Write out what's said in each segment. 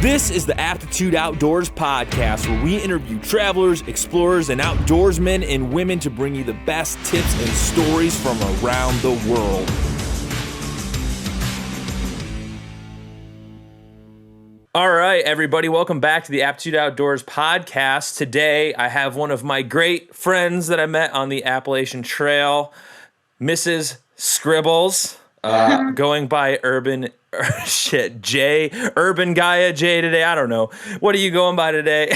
This is the Aptitude Outdoors podcast, where we interview travelers, explorers, and outdoorsmen and women to bring you the best tips and stories from around the world. All right, everybody, welcome back to the Aptitude Outdoors podcast. Today, I have one of my great friends that I met on the Appalachian Trail, Mrs. Scribbles, going by Urban Gaia J today. I don't know. What are you going by today?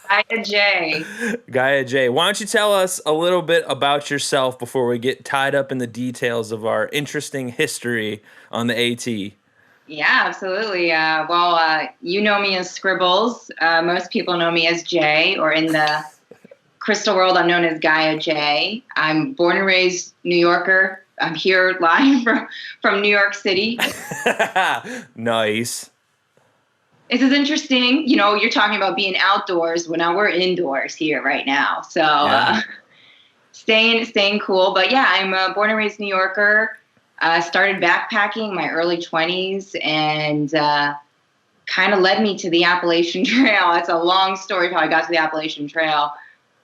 Gaia J. Gaia J. Why don't you tell us a little bit about yourself before we get tied up in the details of our interesting history on the AT? Yeah, absolutely. You know me as Scribbles. Most people know me as J, or in the crystal world, I'm known as Gaia J. I'm born and raised New Yorker. I'm here live from New York City. Nice. This is interesting. You know, you're talking about being outdoors. Well, now we're indoors here right now. So yeah. Staying cool. But yeah, I'm a born and raised New Yorker. Started backpacking in my early 20s and kind of led me to the Appalachian Trail. It's a long story how I got to the Appalachian Trail.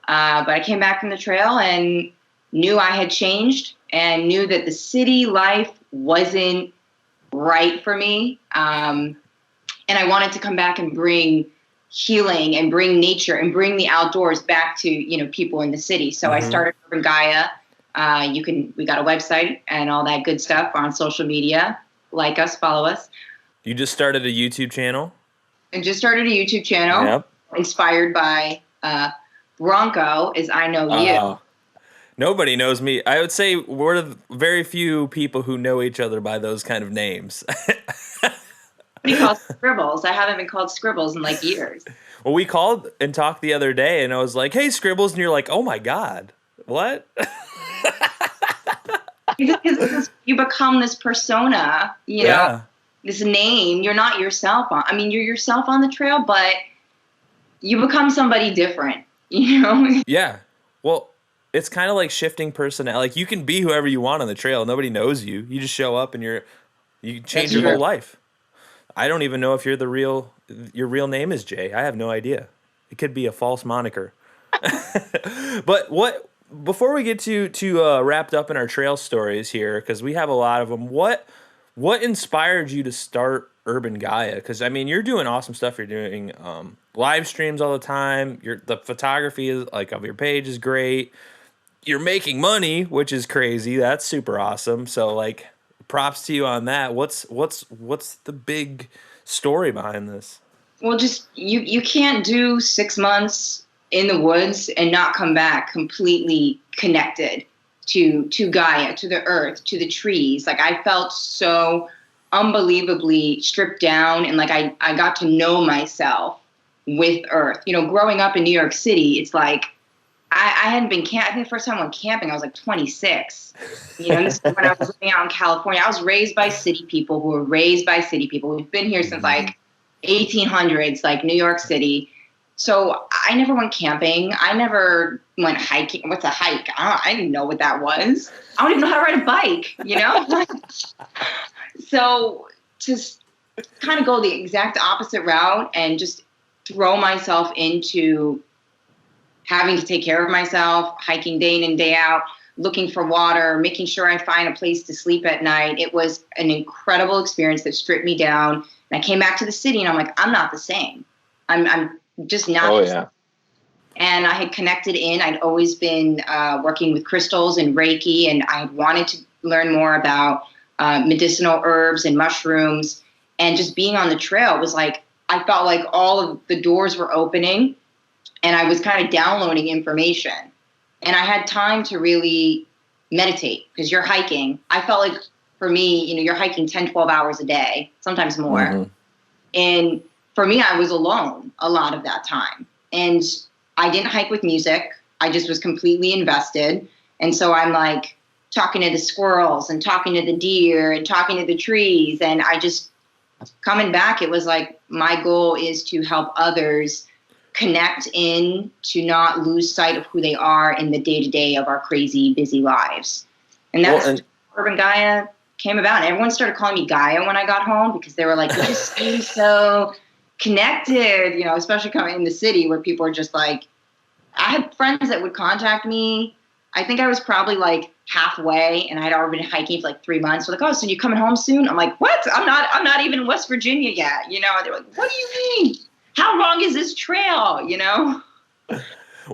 But I came back from the trail and knew I had changed and knew that the city life wasn't right for me. And I wanted to come back and bring healing and bring nature and bring the outdoors back to, you know, people in the city. So I started Urban Gaia. We got a website and all that good stuff on social media. Like us, follow us. You just started a YouTube channel? And just started a YouTube channel. Yep. Inspired by Bronco, as I know you. Nobody knows me. I would say we're the very few people who know each other by those kind of names. We call Scribbles. I haven't been called Scribbles in like years. Well, we called and talked the other day, and I was like, "Hey, Scribbles," and you're like, "Oh my God, what?" Because you become this persona, you know, this name. You're not yourself. You're yourself on the trail, but you become somebody different, you know? Yeah. Well, it's kind of like shifting personality. Like, you can be whoever you want on the trail. Nobody knows you. You just show up and you change your whole life. I don't even know if your real name is Jay. I have no idea. It could be a false moniker. But before we get to wrapped up in our trail stories here, because we have a lot of them, what inspired you to start Urban Gaia? Because, I mean, you're doing awesome stuff. You're doing live streams all the time. The photography of your page is great. You're making money, which is crazy. That's super awesome. So, like, props to you on that. What's the big story behind this? Well, just you can't do 6 months in the woods and not come back completely connected to Gaia, to the earth, to the trees. Like, I felt so unbelievably stripped down, and like I got to know myself with earth. You know, growing up in New York City, it's like I hadn't been I think the first time I went camping, I was like 26. You know, this is when I was living out in California. I was raised by city people who were raised by city people. We've been here since like 1800s, like New York City. So I never went camping. I never went hiking. What's a hike? I didn't know what that was. I don't even know how to ride a bike, you know? So to kind of go the exact opposite route and just throw myself into having to take care of myself, hiking day in and day out, looking for water, making sure I find a place to sleep at night. It was an incredible experience that stripped me down. And I came back to the city and I'm like, I'm not the same. I'm just not. Oh, yeah. And I had connected in. I'd always been working with crystals and Reiki, and I wanted to learn more about medicinal herbs and mushrooms. And just being on the trail was like, I felt like all of the doors were opening, and I was kind of downloading information. And I had time to really meditate, because you're hiking. I felt like, for me, you know, you're hiking 10, 12 hours a day, sometimes more. Mm-hmm. And for me, I was alone a lot of that time. And I didn't hike with music. I just was completely invested. And so I'm like talking to the squirrels and talking to the deer and talking to the trees. And I just, coming back, it was like, my goal is to help others connect in, to not lose sight of who they are in the day-to-day of our crazy, busy lives. And that's Urban Gaia came about. And everyone started calling me Gaia when I got home, because they were like, you just seem so connected, especially coming in the city where people are just like, I had friends that would contact me. I think I was probably like halfway, and I'd already been hiking for like 3 months. They're like, "Oh, so you coming home soon?" I'm like, "What? I'm not even in West Virginia yet." They're like, "What do you mean? How long is this trail?"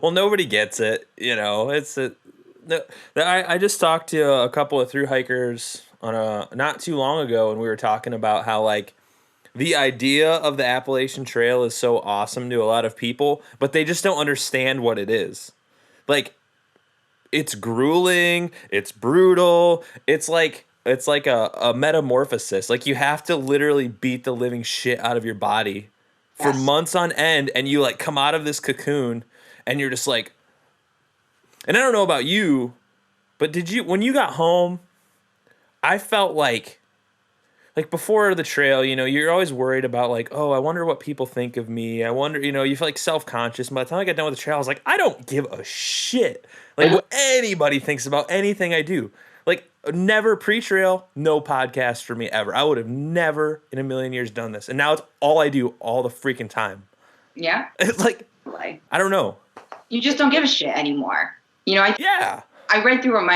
Well, nobody gets it. I just talked to a couple of thru hikers not too long ago, and we were talking about how like the idea of the Appalachian Trail is so awesome to a lot of people, but they just don't understand what it is. Like, it's grueling, it's brutal, it's like a metamorphosis. Like, you have to literally beat the living shit out of your body for months on end, and you like come out of this cocoon and you're just like, and I don't know about you, but when you got home, I felt like before the trail, you're always worried about like, oh, I wonder what people think of me. I wonder, you feel like self-conscious. By the time I got done with the trail, I was like, I don't give a shit like what anybody thinks about anything I do. Like, never pre-trail, no podcast for me ever. I would have never in a million years done this. And now it's all I do all the freaking time. Yeah. It's like, I don't know. You just don't give a shit anymore. I read through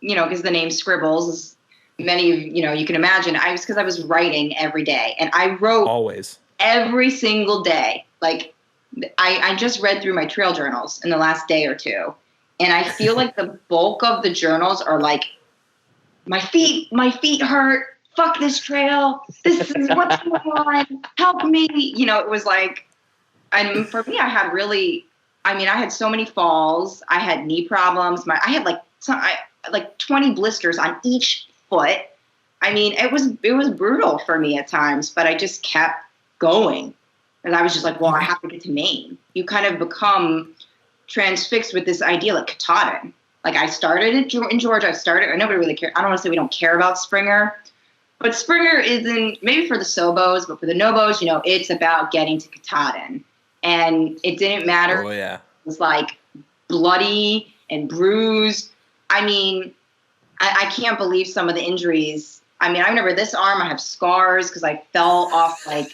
because the name Scribbles is, many of you can imagine, because I was writing every day, and I wrote always every single day. Like, I just read through my trail journals in the last day or two, and I feel like the bulk of the journals are like, my feet hurt, fuck this trail, this is what's going on, help me. It was like, and for me, I had so many falls, I had knee problems, I had like 20 blisters on each foot. It was brutal for me at times, but I just kept going. And I was just like, well, I have to get to Maine. You kind of become transfixed with this idea, like Katahdin. Like, I started in Georgia. Nobody really cared. I don't want to say we don't care about Springer, but Springer isn't, maybe for the Sobos, but for the Nobos, it's about getting to Katahdin. And it didn't matter. Oh, yeah. It was like bloody and bruised. I can't believe some of the injuries. I remember this arm, I have scars because I fell off and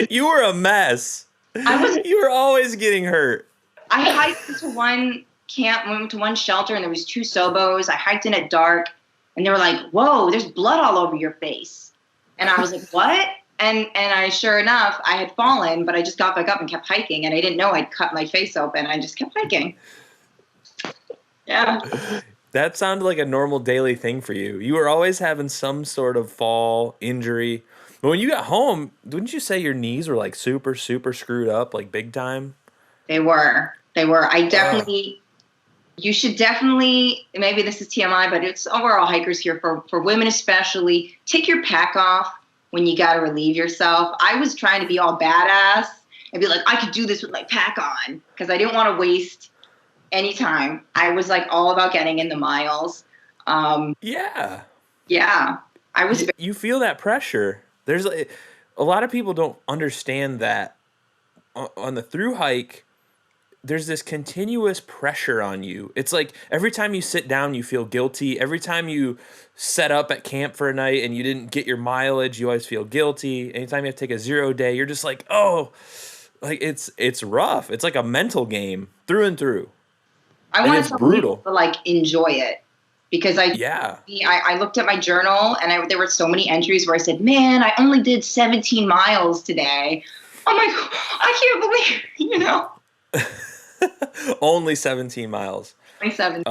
you were a mess. You were always getting hurt. I hiked into one camp, went to one shelter, and there was 2 Sobos. I hiked in at dark, and they were like, "Whoa, there's blood all over your face." And I was like, "What?" And sure enough, I had fallen, but I just got back up and kept hiking, and I didn't know I'd cut my face open. I just kept hiking. Yeah. That sounded like a normal daily thing for you. You were always having some sort of fall injury. But when you got home, wouldn't you say your knees were like super, super screwed up, like big time? They were. I definitely, you should definitely, maybe this is TMI, but we're all hikers here, for women especially, take your pack off when you got to relieve yourself. I was trying to be all badass and be like, I could do this with my pack on, because I didn't want to waste any time. I was like all about getting in the miles. Yeah. I was. You feel that pressure. There's a lot of people don't understand that on the thru hike, there's this continuous pressure on you. It's like every time you sit down, you feel guilty. Every time you set up at camp for a night and you didn't get your mileage, you always feel guilty. Anytime you have to take a 0 day, you're just like, oh, like it's rough. It's like a mental game through and through. I wanted some people to like enjoy it, because I looked at my journal, and there were so many entries where I said, man, I only did 17 miles today. I'm like, I can't believe, Only 17 miles. 27.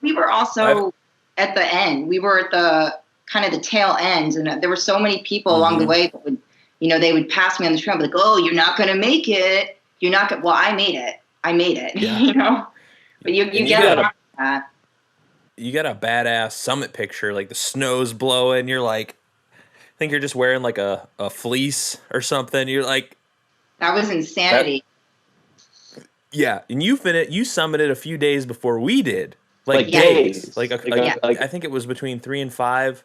We were also at the end. We were at the kind of the tail end, and there were so many people along the way that would, they would pass me on the trail, like, oh, you're not going to make it. You're not going to, well, I made it, yeah. But you get that. You got a badass summit picture, like the snow's blowing. You're like, I think you're just wearing like a fleece or something. You're like, that was insanity. Yeah, and you summited a few days before we did, like days. I think it was between 3 and 5.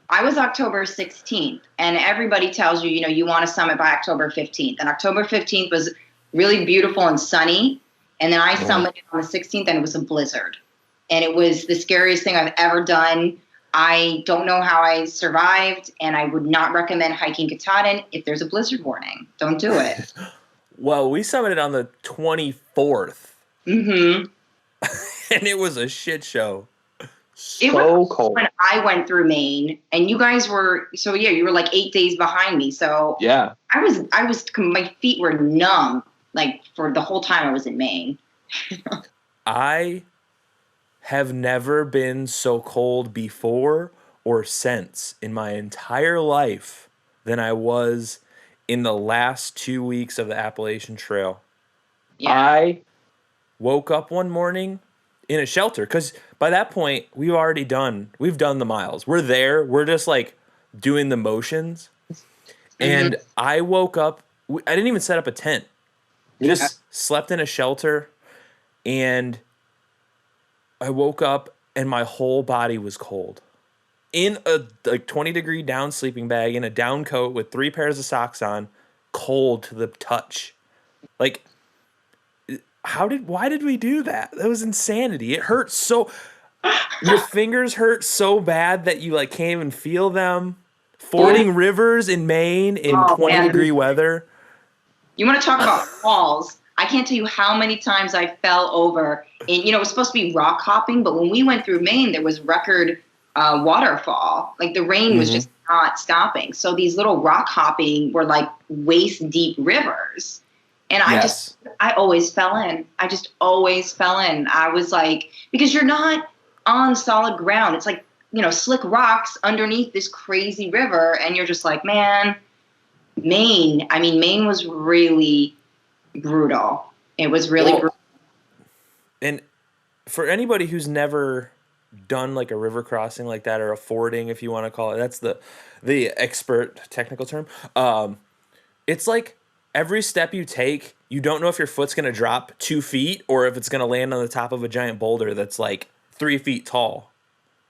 I was October 16th, and everybody tells you, you want to summit by October 15th. And October 15th was really beautiful and sunny. And then I summited on the 16th, and it was a blizzard. And it was the scariest thing I've ever done. I don't know how I survived, and I would not recommend hiking Katahdin if there's a blizzard warning. Don't do it. Well, we summited on the 24th, Mm-hmm. and it was a shit show. It So was cold. when I went through Maine, and you guys were you were like 8 days behind me. So Yeah. my feet were numb like for the whole time I was in Maine. I have never been so cold before or since in my entire life than I was in the last 2 weeks of the Appalachian Trail. Yeah. Woke up one morning in a shelter because by that point we've done the miles. We're there. We're just like doing the motions. And I woke up. I didn't even set up a tent. Just slept in a shelter, and I woke up and my whole body was cold. In a 20-degree down sleeping bag, in a down coat with 3 pairs of socks on, cold to the touch. Like, why did we do that? That was insanity. It hurt so, your fingers hurt so bad that you like can't even feel them. Fording rivers in Maine in 20-degree weather. You want to talk about falls? I can't tell you how many times I fell over. And it was supposed to be rock hopping, but when we went through Maine, there was record waterfall. Like the rain was just not stopping. So these little rock hopping were like waist deep rivers. And I always fell in. I just always fell in. I was like, because you're not on solid ground. It's like, slick rocks underneath this crazy river. And you're just like, man, Maine was really brutal. It was really brutal. And for anybody who's never done like a river crossing like that, or a fording, if you want to call it, that's the expert technical term. It's like every step you take, you don't know if your foot's going to drop 2 feet or if it's going to land on the top of a giant boulder that's like 3 feet tall.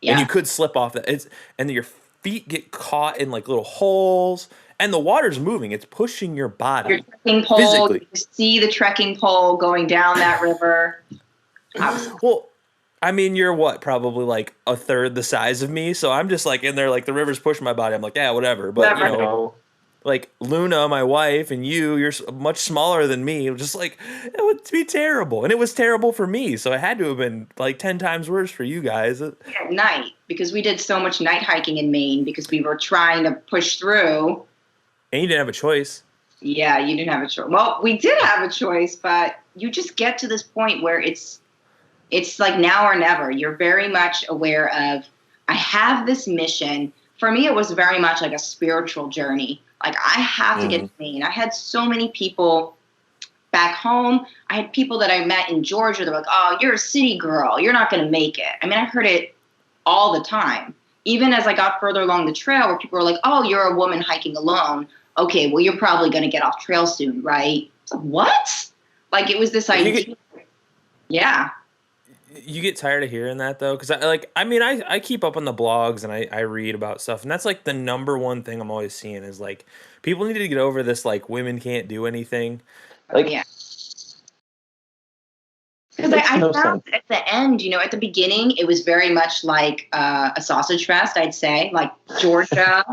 Yeah. And you could slip off that. And your feet get caught in like little holes, and the water's moving. It's pushing your body. Your trekking pole, physically. You see the trekking pole going down that river. Well, I mean, you're probably like a third the size of me. So I'm just like in there, like the river's pushing my body. I'm like, yeah, whatever. But like Luna, my wife, and you're much smaller than me. It was just like, it would be terrible. And it was terrible for me. So it had to have been like 10 times worse for you guys. At night, because we did so much night hiking in Maine because we were trying to push through. And you didn't have a choice. Yeah, you didn't have a choice. Well, we did have a choice, but you just get to this point where it's like now or never. You're very much aware of, I have this mission. For me, it was very much like a spiritual journey. Like, I have to get to Maine. I had so many people back home. I had people that I met in Georgia. They're like, oh, you're a city girl. You're not going to make it. I mean, I heard it all the time. Even as I got further along the trail, where people were like, oh, you're a woman hiking alone. Okay, well, you're probably going to get off trail soon, right? Like, what? Like, it was this idea. Yeah. You get tired of hearing that, though? Because I keep up on the blogs and I read about stuff. And that's like the number one thing I'm always seeing is like people need to get over this, like, women can't do anything. Like, yeah. Because I found at the end, at the beginning, it was very much like a sausage fest, I'd say. Like Georgia.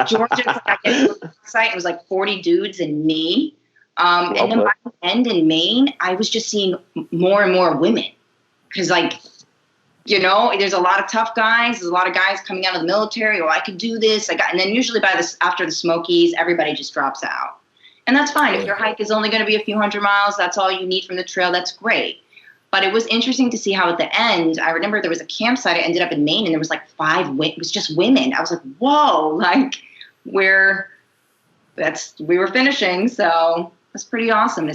Georgia's like, it was like 40 dudes and me. And then by the end in Maine, I was just seeing more and more women. Because, like, there's a lot of tough guys. There's a lot of guys coming out of the military. Oh, I could do this. And then usually after the Smokies, everybody just drops out. And that's fine. If your hike is only going to be a few hundred miles, that's all you need from the trail. That's great. But it was interesting to see how at the end, I remember there was a campsite. I ended up in Maine, and there was like it was just women. I was like, whoa, like we were finishing. So it's pretty awesome.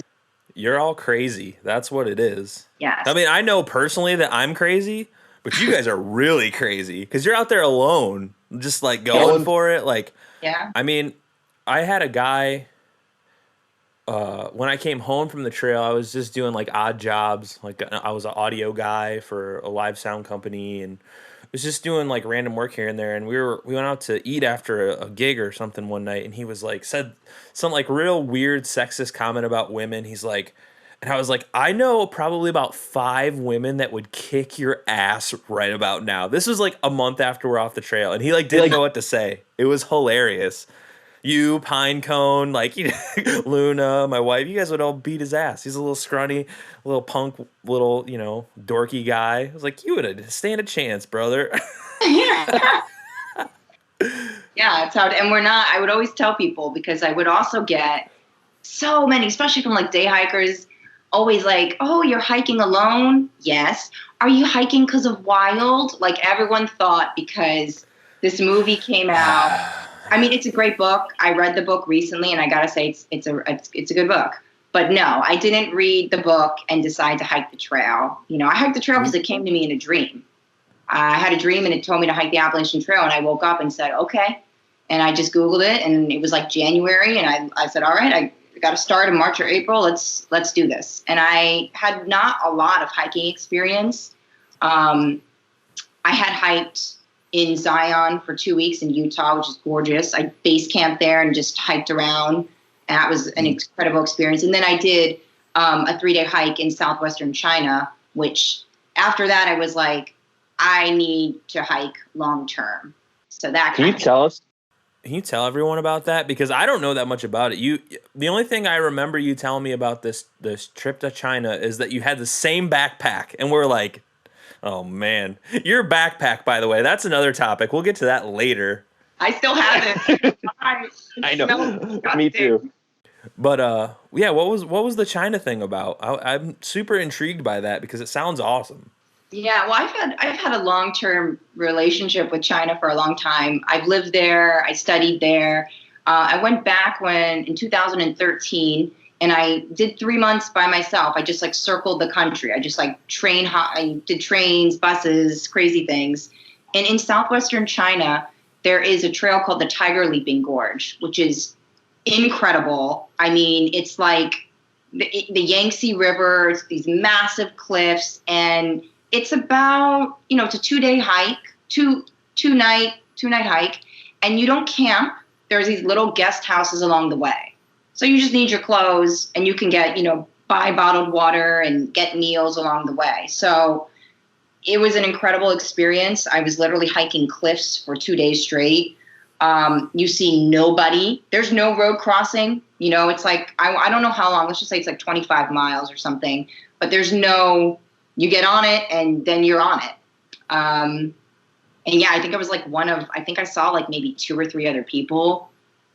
You're all crazy. That's what it is. Yes. I mean, I know personally that I'm crazy, but you guys are really crazy because you're out there alone, just like going for it. Like, yeah. I mean, I had a guy, when I came home from the trail, I was just doing like odd jobs. Like I was an audio guy for a live sound company and was just doing like random work here and there. And we went out to eat after a gig or something one night, and he was like, said some like real weird sexist comment about women. He's like, And I was like, I know probably about 5 women that would kick your ass right about now. This was like a month after we're off the trail, and he like didn't know what to say. It was hilarious. You, Pinecone, like Luna, my wife, you guys would all beat his ass. He's a little scrawny, little punk, little, dorky guy. I was like, you would stand a chance, brother. Yeah, it's hard. And we're not, I would always tell people, because I would also get so many, especially from like day hikers, always like, oh, you're hiking alone? Yes. Are you hiking because of Wild? Like everyone thought, because this movie came out. I mean, it's a great book. I read the book recently, and I gotta say, it's a good book. But no, I didn't read the book and decide to hike the trail. I hiked the trail because it came to me in a dream. I had a dream, and it told me to hike the Appalachian Trail, and I woke up and said, okay. And I just Googled it, and it was like January, and I said, all right, I got to start in March or April. Let's do this. And I had not a lot of hiking experience. I had hiked in Zion for 2 weeks in Utah, which is gorgeous. I base camped there and just hiked around. And that was an incredible experience. And then I did a 3-day hike in southwestern China, which after that I was like, I need to hike long term. So that Can you tell us? Can you tell everyone about that? Because I don't know that much about it. The only thing I remember you telling me about this trip to China is that you had the same backpack, and we're like, oh man, your backpack, by the way, that's another topic. We'll get to that later. I still have it. I know. Me too. But yeah, what was the China thing about? I'm super intrigued by that because it sounds awesome. Yeah, well, I've had a long-term relationship with China for a long time. I've lived there. I studied there. I went back in 2013, and I did 3 months by myself. I just like circled the country. I just like I did trains, buses, crazy things. And in southwestern China, there is a trail called the Tiger Leaping Gorge, which is incredible. I mean, it's like the Yangtze River. It's these massive cliffs, and it's about, it's a 2-day hike, two night hike, and you don't camp. There's these little guest houses along the way. So you just need your clothes, and you can get, buy bottled water and get meals along the way. So it was an incredible experience. I was literally hiking cliffs for 2 days straight. You see nobody. There's no road crossing. It's like, I don't know how long. Let's just say it's like 25 miles or something. But there's you get on it, and then you're on it. And yeah, I think I was like I think I saw like maybe 2 or 3 other people.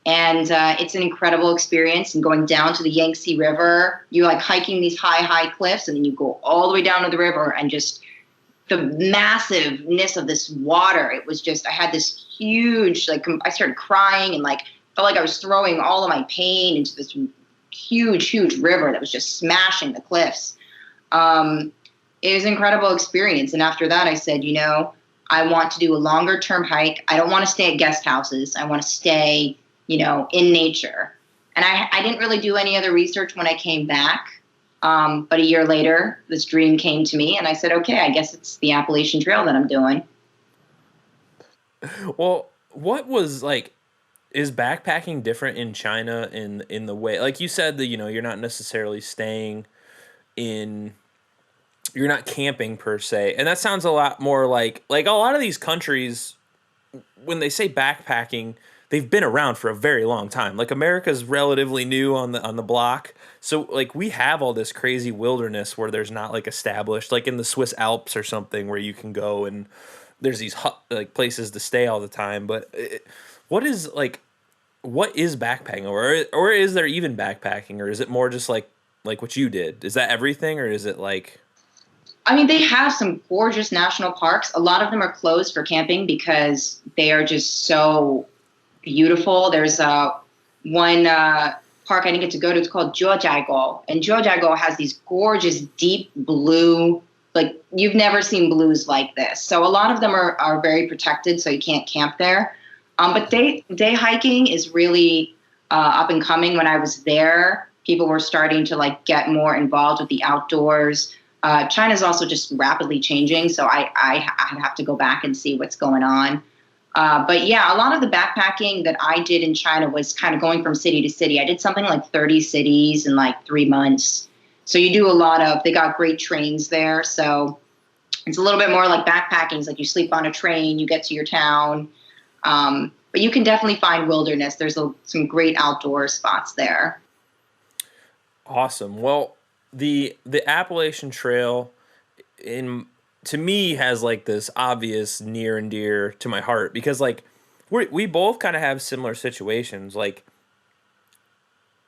And it's an incredible experience. And going down to the Yangtze River, you're like hiking these high cliffs, and then you go all the way down to the river, and just the massiveness of this water. It was just, I had this huge, like, I started crying, and like felt like I was throwing all of my pain into this huge river that was just smashing the cliffs. It was an incredible experience. And after that, I said, I want to do a longer term hike. I don't want to stay at guest houses. I want to stay, in nature. And I didn't really do any other research when I came back. But a year later, this dream came to me, and I said, okay, I guess it's the Appalachian Trail that I'm doing. Well, what was like, is backpacking different in China in the way, like you said, that, you're not necessarily staying you're not camping per se. And that sounds a lot more like a lot of these countries, when they say backpacking, they've been around for a very long time. Like America's relatively new on the block. So like we have all this crazy wilderness where there's not like established, like in the Swiss Alps or something, where you can go and there's these like places to stay all the time. But what is backpacking, or is there even backpacking, or is it more just like what you did? Is that everything, or is it like? I mean, they have some gorgeous national parks. A lot of them are closed for camping because they are just so beautiful. There's one park I didn't get to go to. It's called Jiuzhaigou. And Jiuzhaigou has these gorgeous deep blue, like you've never seen blues like this. So a lot of them are very protected, so you can't camp there. But day hiking is really up and coming. When I was there, people were starting to like get more involved with the outdoors. China's also just rapidly changing, so I have to go back and see what's going on. But yeah, a lot of the backpacking that I did in China was kind of going from city to city. I did something like 30 cities in like 3 months. So you do they got great trains there. So it's a little bit more like backpacking. It's like you sleep on a train, you get to your town. But you can definitely find wilderness. There's some great outdoor spots there. Awesome. Well, the Appalachian Trail to me has like this obvious near and dear to my heart because like we both kind of have similar situations. Like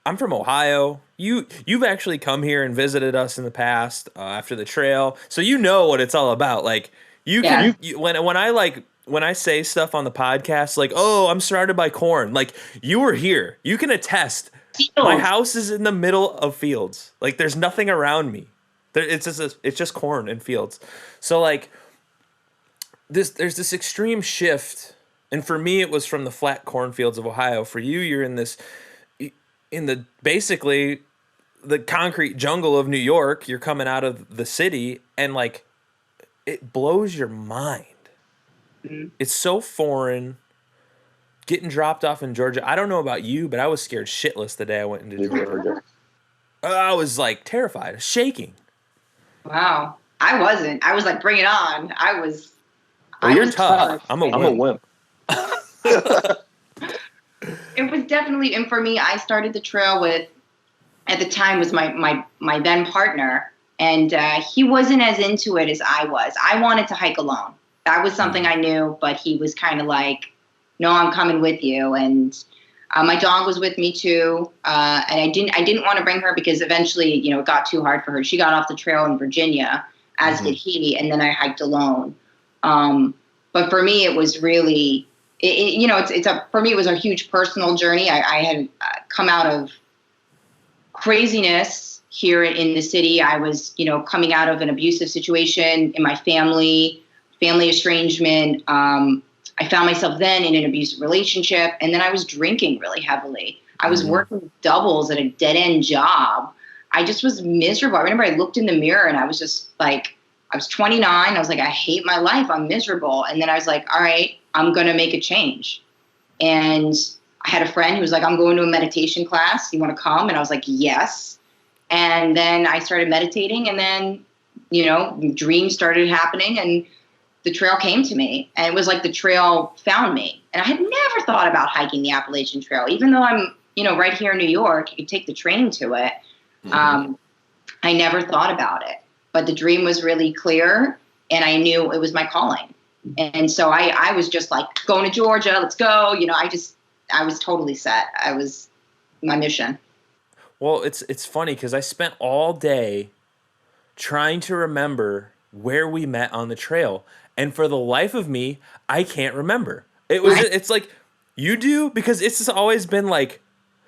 I'm from Ohio. You've actually come here and visited us in the past after the trail, so you know what it's all about. Like when I say stuff on the podcast, like, oh, I'm surrounded by corn. Like you were here. You can attest. My house is in the middle of fields. Like there's nothing around me. It's just corn and fields. So like there's this extreme shift, and for me it was from the flat cornfields of Ohio. For you, you're in the basically the concrete jungle of New York. You're coming out of the city, and like it blows your mind. Mm-hmm. It's so foreign. Getting dropped off in Georgia. I don't know about you, but I was scared shitless the day I went into Georgia. I was like terrified, shaking. Wow. I wasn't. I was like, bring it on. You're tough. I'm a wimp. It was definitely, and for me, I started the trail with, at the time, was my then partner, and he wasn't as into it as I was. I wanted to hike alone. That was something I knew, but he was kind of like, no, I'm coming with you. And my dog was with me too. And I didn't want to bring her because eventually, it got too hard for her. She got off the trail in Virginia, as did he, and then I hiked alone. But for me, it was really, for me, it was a huge personal journey. I had come out of craziness here in the city. I was, coming out of an abusive situation in my family estrangement. I found myself then in an abusive relationship, and then I was drinking really heavily. I was working doubles at a dead-end job. I just was miserable. I remember I looked in the mirror, and I was just like, I was 29. I was like, I hate my life. I'm miserable. And then I was like, all right, I'm going to make a change. And I had a friend who was like, I'm going to a meditation class. You want to come? And I was like, yes. And then I started meditating, and then, dreams started happening, and the trail came to me, and it was like the trail found me. And I had never thought about hiking the Appalachian Trail, even though I'm, right here in New York. You could take the train to it. I never thought about it, but the dream was really clear, and I knew it was my calling. And so I was just like, going to Georgia, let's go. I was totally set. I was my mission. Well, it's funny because I spent all day trying to remember where we met on the trail. And for the life of me, I can't remember. It's like you do, because it's just always been like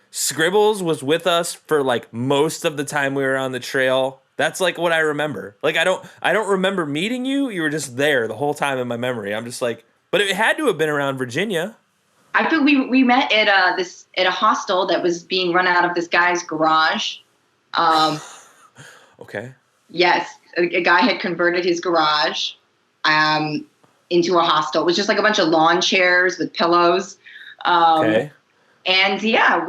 Scribbles was with us for like most of the time we were on the trail. That's like what I remember. Like I don't remember meeting you. You were just there the whole time in my memory. I'm just like, but it had to have been around Virginia. I feel we met at a hostel that was being run out of this guy's garage. Okay. Yes, a guy had converted his garage into a hostel. It was just like a bunch of lawn chairs with pillows. Okay. And yeah,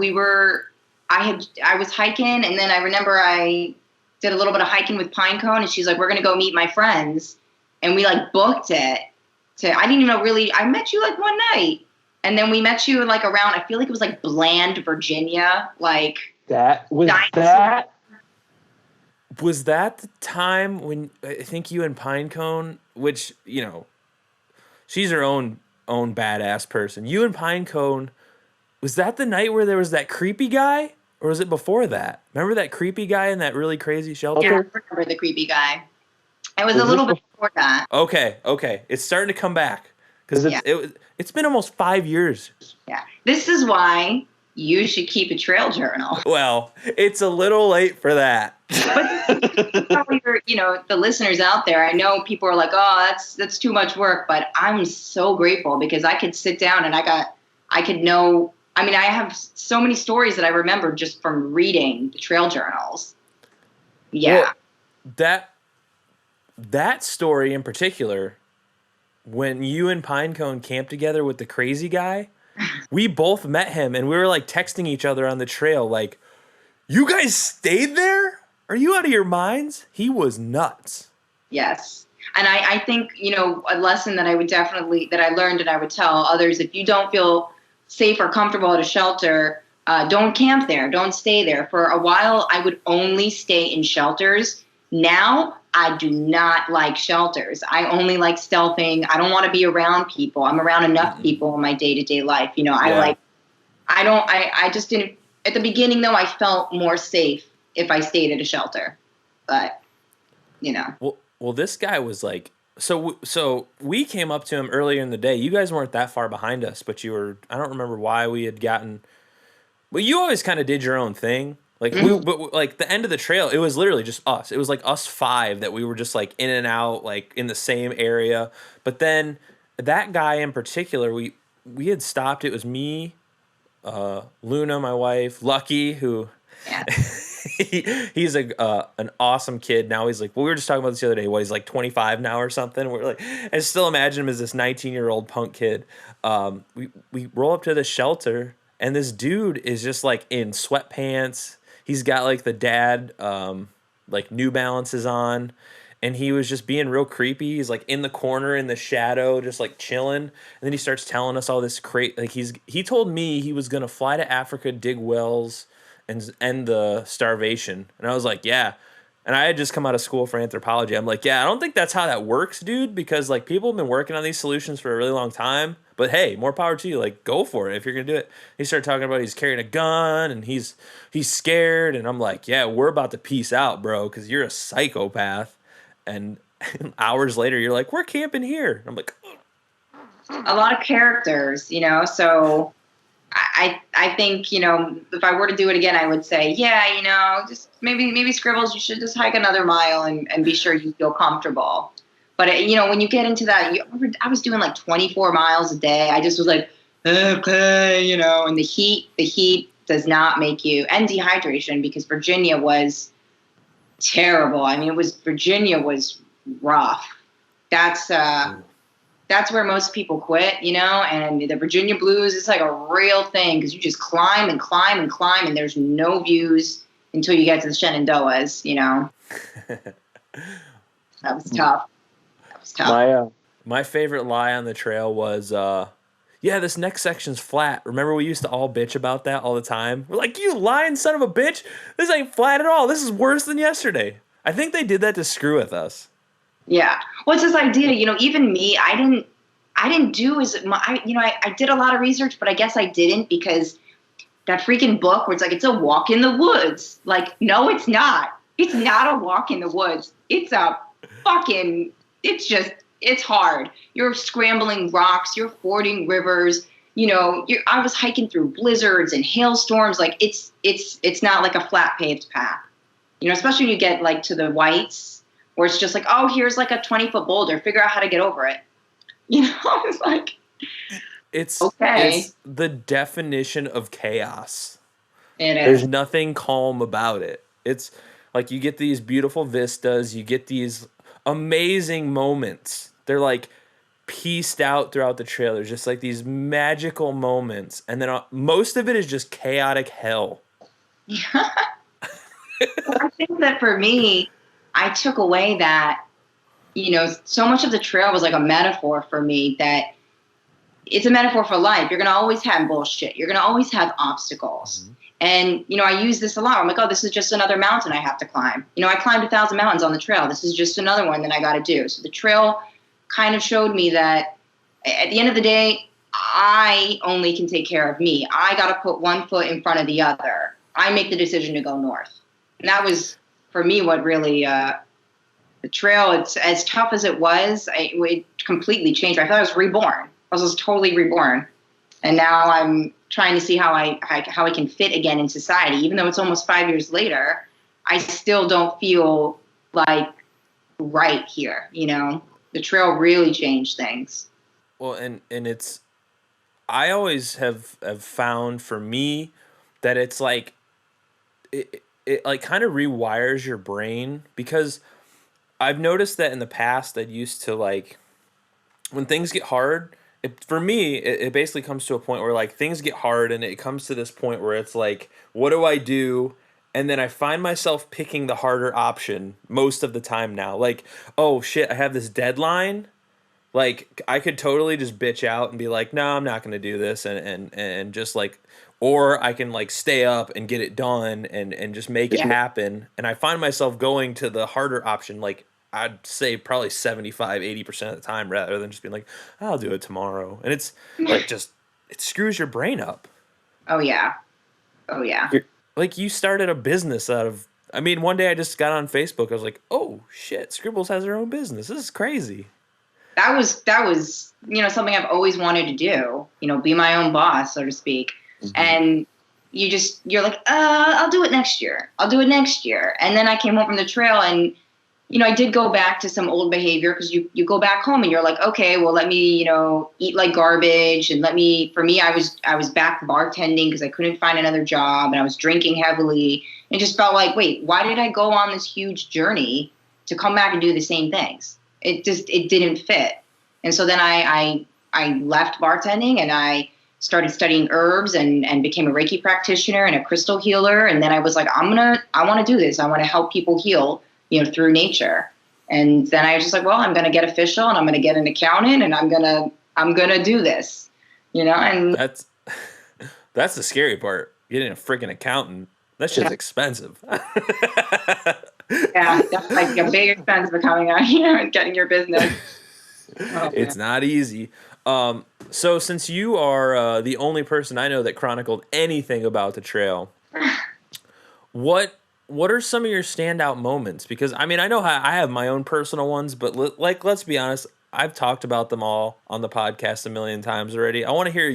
I was hiking, and then I remember I did a little bit of hiking with Pinecone, and she's like, we're going to go meet my friends. And we like booked it I didn't even know really, I met you like one night. And then we met you like around, I feel like it was like Bland, Virginia. Like Was that the time when I think you and Pinecone, which, she's her own badass person. You and Pinecone, was that the night where there was that creepy guy? Or was it before that? Remember that creepy guy in that really crazy shelter? Yeah, I remember the creepy guy. It was a little bit before that. Okay. It's starting to come back. Because it's been almost 5 years. Yeah. This is why you should keep a trail journal. Well, it's a little late for that. But the listeners out there, I know people are like, oh, that's too much work. But I'm so grateful because I could sit down and I could know. I mean, I have so many stories that I remember just from reading the trail journals. Yeah. Well, that story in particular, when you and Pinecone camped together with the crazy guy, we both met him and we were like texting each other on the trail like, you guys stayed there? Are you out of your minds? He was nuts. Yes. And I think, a lesson that I learned and I would tell others, if you don't feel safe or comfortable at a shelter, don't camp there. Don't stay there. For a while, I would only stay in shelters. Now, I do not like shelters. I only like stealthing. I don't want to be around people. I'm around enough people in my day-to-day life. I just didn't, at the beginning though, I felt more safe if I stayed at a shelter, but Well, this guy was like, so we came up to him earlier in the day. You guys weren't that far behind us, but I don't remember why we had gotten, well, you always kind of did your own thing. Like but like the end of the trail, it was literally just us. It was like us 5 that we were just like in and out, like in the same area. But then that guy in particular, we had stopped. It was me, Luna, my wife, Lucky, who he's an awesome kid. Now he's like, well, we were just talking about this the other day. He's like 25 now or something. We're like, I still imagine him as this 19-year-old punk kid. We roll up to the shelter and this dude is just like in sweatpants. He's got like the dad, like New Balances on. And he was just being real creepy. He's like in the corner in the shadow, just like chilling. And then he starts telling us all this he told me he was going to fly to Africa, dig wells, and end the starvation. And I was like, yeah. And I had just come out of school for anthropology. I'm like, yeah, I don't think that's how that works, dude, because like people have been working on these solutions for a really long time. But hey, more power to you. Like, go for it if you're gonna do it. He started talking about he's carrying a gun and he's scared. And I'm like, yeah, we're about to peace out, bro, because you're a psychopath. And hours later, you're like, we're camping here. I'm like, a lot of characters, so I think, if I were to do it again, I would say, yeah, just maybe Scribbles, you should just hike another mile and be sure you feel comfortable. But, when you get into that, I was doing like 24 miles a day. I just was like, okay, and the heat does not make you, and dehydration, because Virginia was terrible. I mean, Virginia was rough. That's where most people quit, and the Virginia blues is like a real thing because you just climb and climb and climb and there's no views until you get to the Shenandoahs, That was tough. My favorite lie on the trail was, this next section's flat. Remember we used to all bitch about that all the time? We're like, you lying son of a bitch. This ain't flat at all. This is worse than yesterday. I think they did that to screw with us. Yeah. What's this idea? Even me, I didn't do I did a lot of research, but I guess I didn't because that freaking book where it's like, it's a walk in the woods. Like, no, it's not. It's not a walk in the woods. It's it's hard. You're scrambling rocks. You're fording rivers. I was hiking through blizzards and hailstorms. Like it's not like a flat paved path, especially when you get like to the whites, where it's just like, oh, here's like a 20-foot boulder. Figure out how to get over it. It's like, it's okay. It's the definition of chaos. It is. There's nothing calm about it. It's like you get these beautiful vistas. You get these amazing moments. They're like pieced out throughout the trail. There's just like these magical moments. And then most of it is just chaotic hell. I think that for me, I took away that, so much of the trail was like a metaphor for me, that it's a metaphor for life. You're going to always have bullshit. You're going to always have obstacles. Mm-hmm. And, I use this a lot. I'm like, oh, this is just another mountain I have to climb. I climbed 1,000 mountains on the trail. This is just another one that I got to do. So the trail kind of showed me that at the end of the day, I only can take care of me. I got to put one foot in front of the other. I make the decision to go north. And that was, for me, what really, the trail, it's as tough as it was, it completely changed. I thought I was reborn. I was totally reborn. And now I'm trying to see how I can fit again in society. Even though it's almost 5 years later, I still don't feel like right here, The trail really changed things. Well, and it's, I always have found for me that it's like, it like kind of rewires your brain, because I've noticed that in the past I used to like, when things get hard, for me, it basically comes to a point where like things get hard and it comes to this point where it's like, what do I do? And then I find myself picking the harder option most of the time now. Like, oh shit, I have this deadline. Like, I could totally just bitch out and be like, no, I'm not going to do this. And just like, or I can like stay up and get it done and just make it happen. And I find myself going to the harder option. Like, I'd say probably 75-80% of the time rather than just being like, I'll do it tomorrow. And it's like, just, it screws your brain up. Oh, yeah. Oh, yeah. Like, you started a business out of, I mean, one day I just got on Facebook. I was like, oh shit, Scribbles has their own business. This is crazy. That was, something I've always wanted to do, be my own boss, so to speak. Mm-hmm. And you're like, I'll do it next year. I'll do it next year. And then I came home from the trail and, I did go back to some old behavior because you go back home and you're like, okay, well, let me, eat like garbage. And for me, I was back bartending because I couldn't find another job and I was drinking heavily. And it just felt like, wait, why did I go on this huge journey to come back and do the same things? It didn't fit. And so then I left bartending and I started studying herbs and became a Reiki practitioner and a crystal healer. And then I was like, I want to do this. I want to help people heal, through nature. And then I was just like, well, I'm going to get official and I'm going to get an accountant and I'm going to do this, and that's the scary part. Getting a freaking accountant. That shit's expensive. Yeah, that's like a big expense of coming out here and getting your business. It's not easy. So since you are the only person I know that chronicled anything about the trail, what are some of your standout moments? Because I mean, I know I have my own personal ones, but let's be honest, I've talked about them all on the podcast a million times already. I want to hear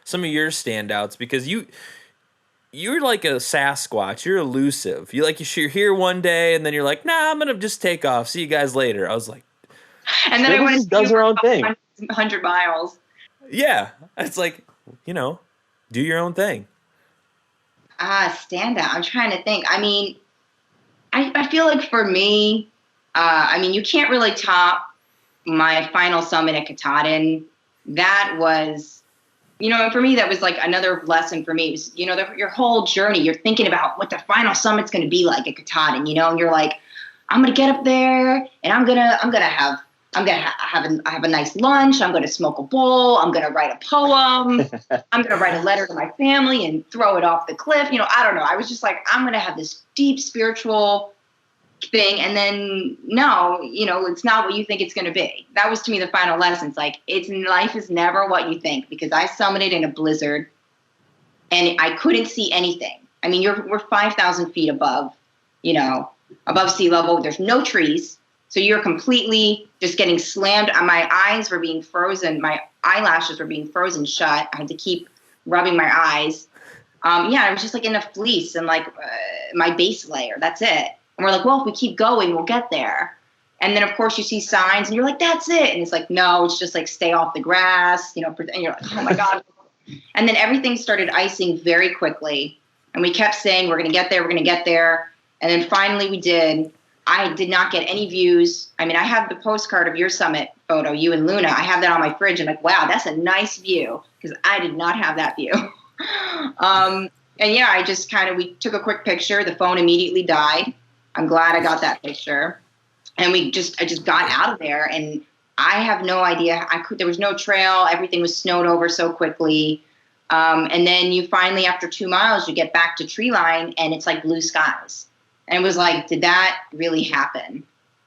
some of your standouts because you're like a Sasquatch. You're elusive. You're here one day and then you're like, nah, I'm gonna just take off. See you guys later. I was like, and then I went and does her own thing. 100 miles. Yeah, it's like, do your own thing. Standout. I'm trying to think. I mean, I feel like for me, you can't really top my final summit at Katahdin. That was, for me, that was like another lesson for me. It was, your whole journey, you're thinking about what the final summit's going to be like at Katahdin, and you're like, I'm going to get up there and I'm going to have a nice lunch. I'm going to smoke a bowl. I'm going to write a poem. I'm going to write a letter to my family and throw it off the cliff. I don't know. I was just like, I'm going to have this deep spiritual thing. And then no, it's not what you think it's going to be. That was to me the final lesson. It's like, life is never what you think, because I summited in a blizzard and I couldn't see anything. I mean, we're 5,000 feet above sea level. There's no trees. So you're completely just getting slammed. My eyes were being frozen. My eyelashes were being frozen shut. I had to keep rubbing my eyes. I was just like in a fleece and like my base layer. That's it. And we're like, well, if we keep going, we'll get there. And then, of course, you see signs and you're like, that's it. And it's like, no, it's just like stay off the grass, and you're like, oh, my God. And then everything started icing very quickly. And we kept saying, we're going to get there. We're going to get there. And then finally we did. I did not get any views. I mean, I have the postcard of your summit photo, you and Luna. I have that on my fridge. I'm like, wow, that's a nice view, because I did not have that view. I just we took a quick picture. The phone immediately died. I'm glad I got that picture. And I just got out of there, and I have no idea. There was no trail. Everything was snowed over so quickly. And then you finally, after 2 miles, you get back to tree line and it's like blue skies. And it was like, did that really happen?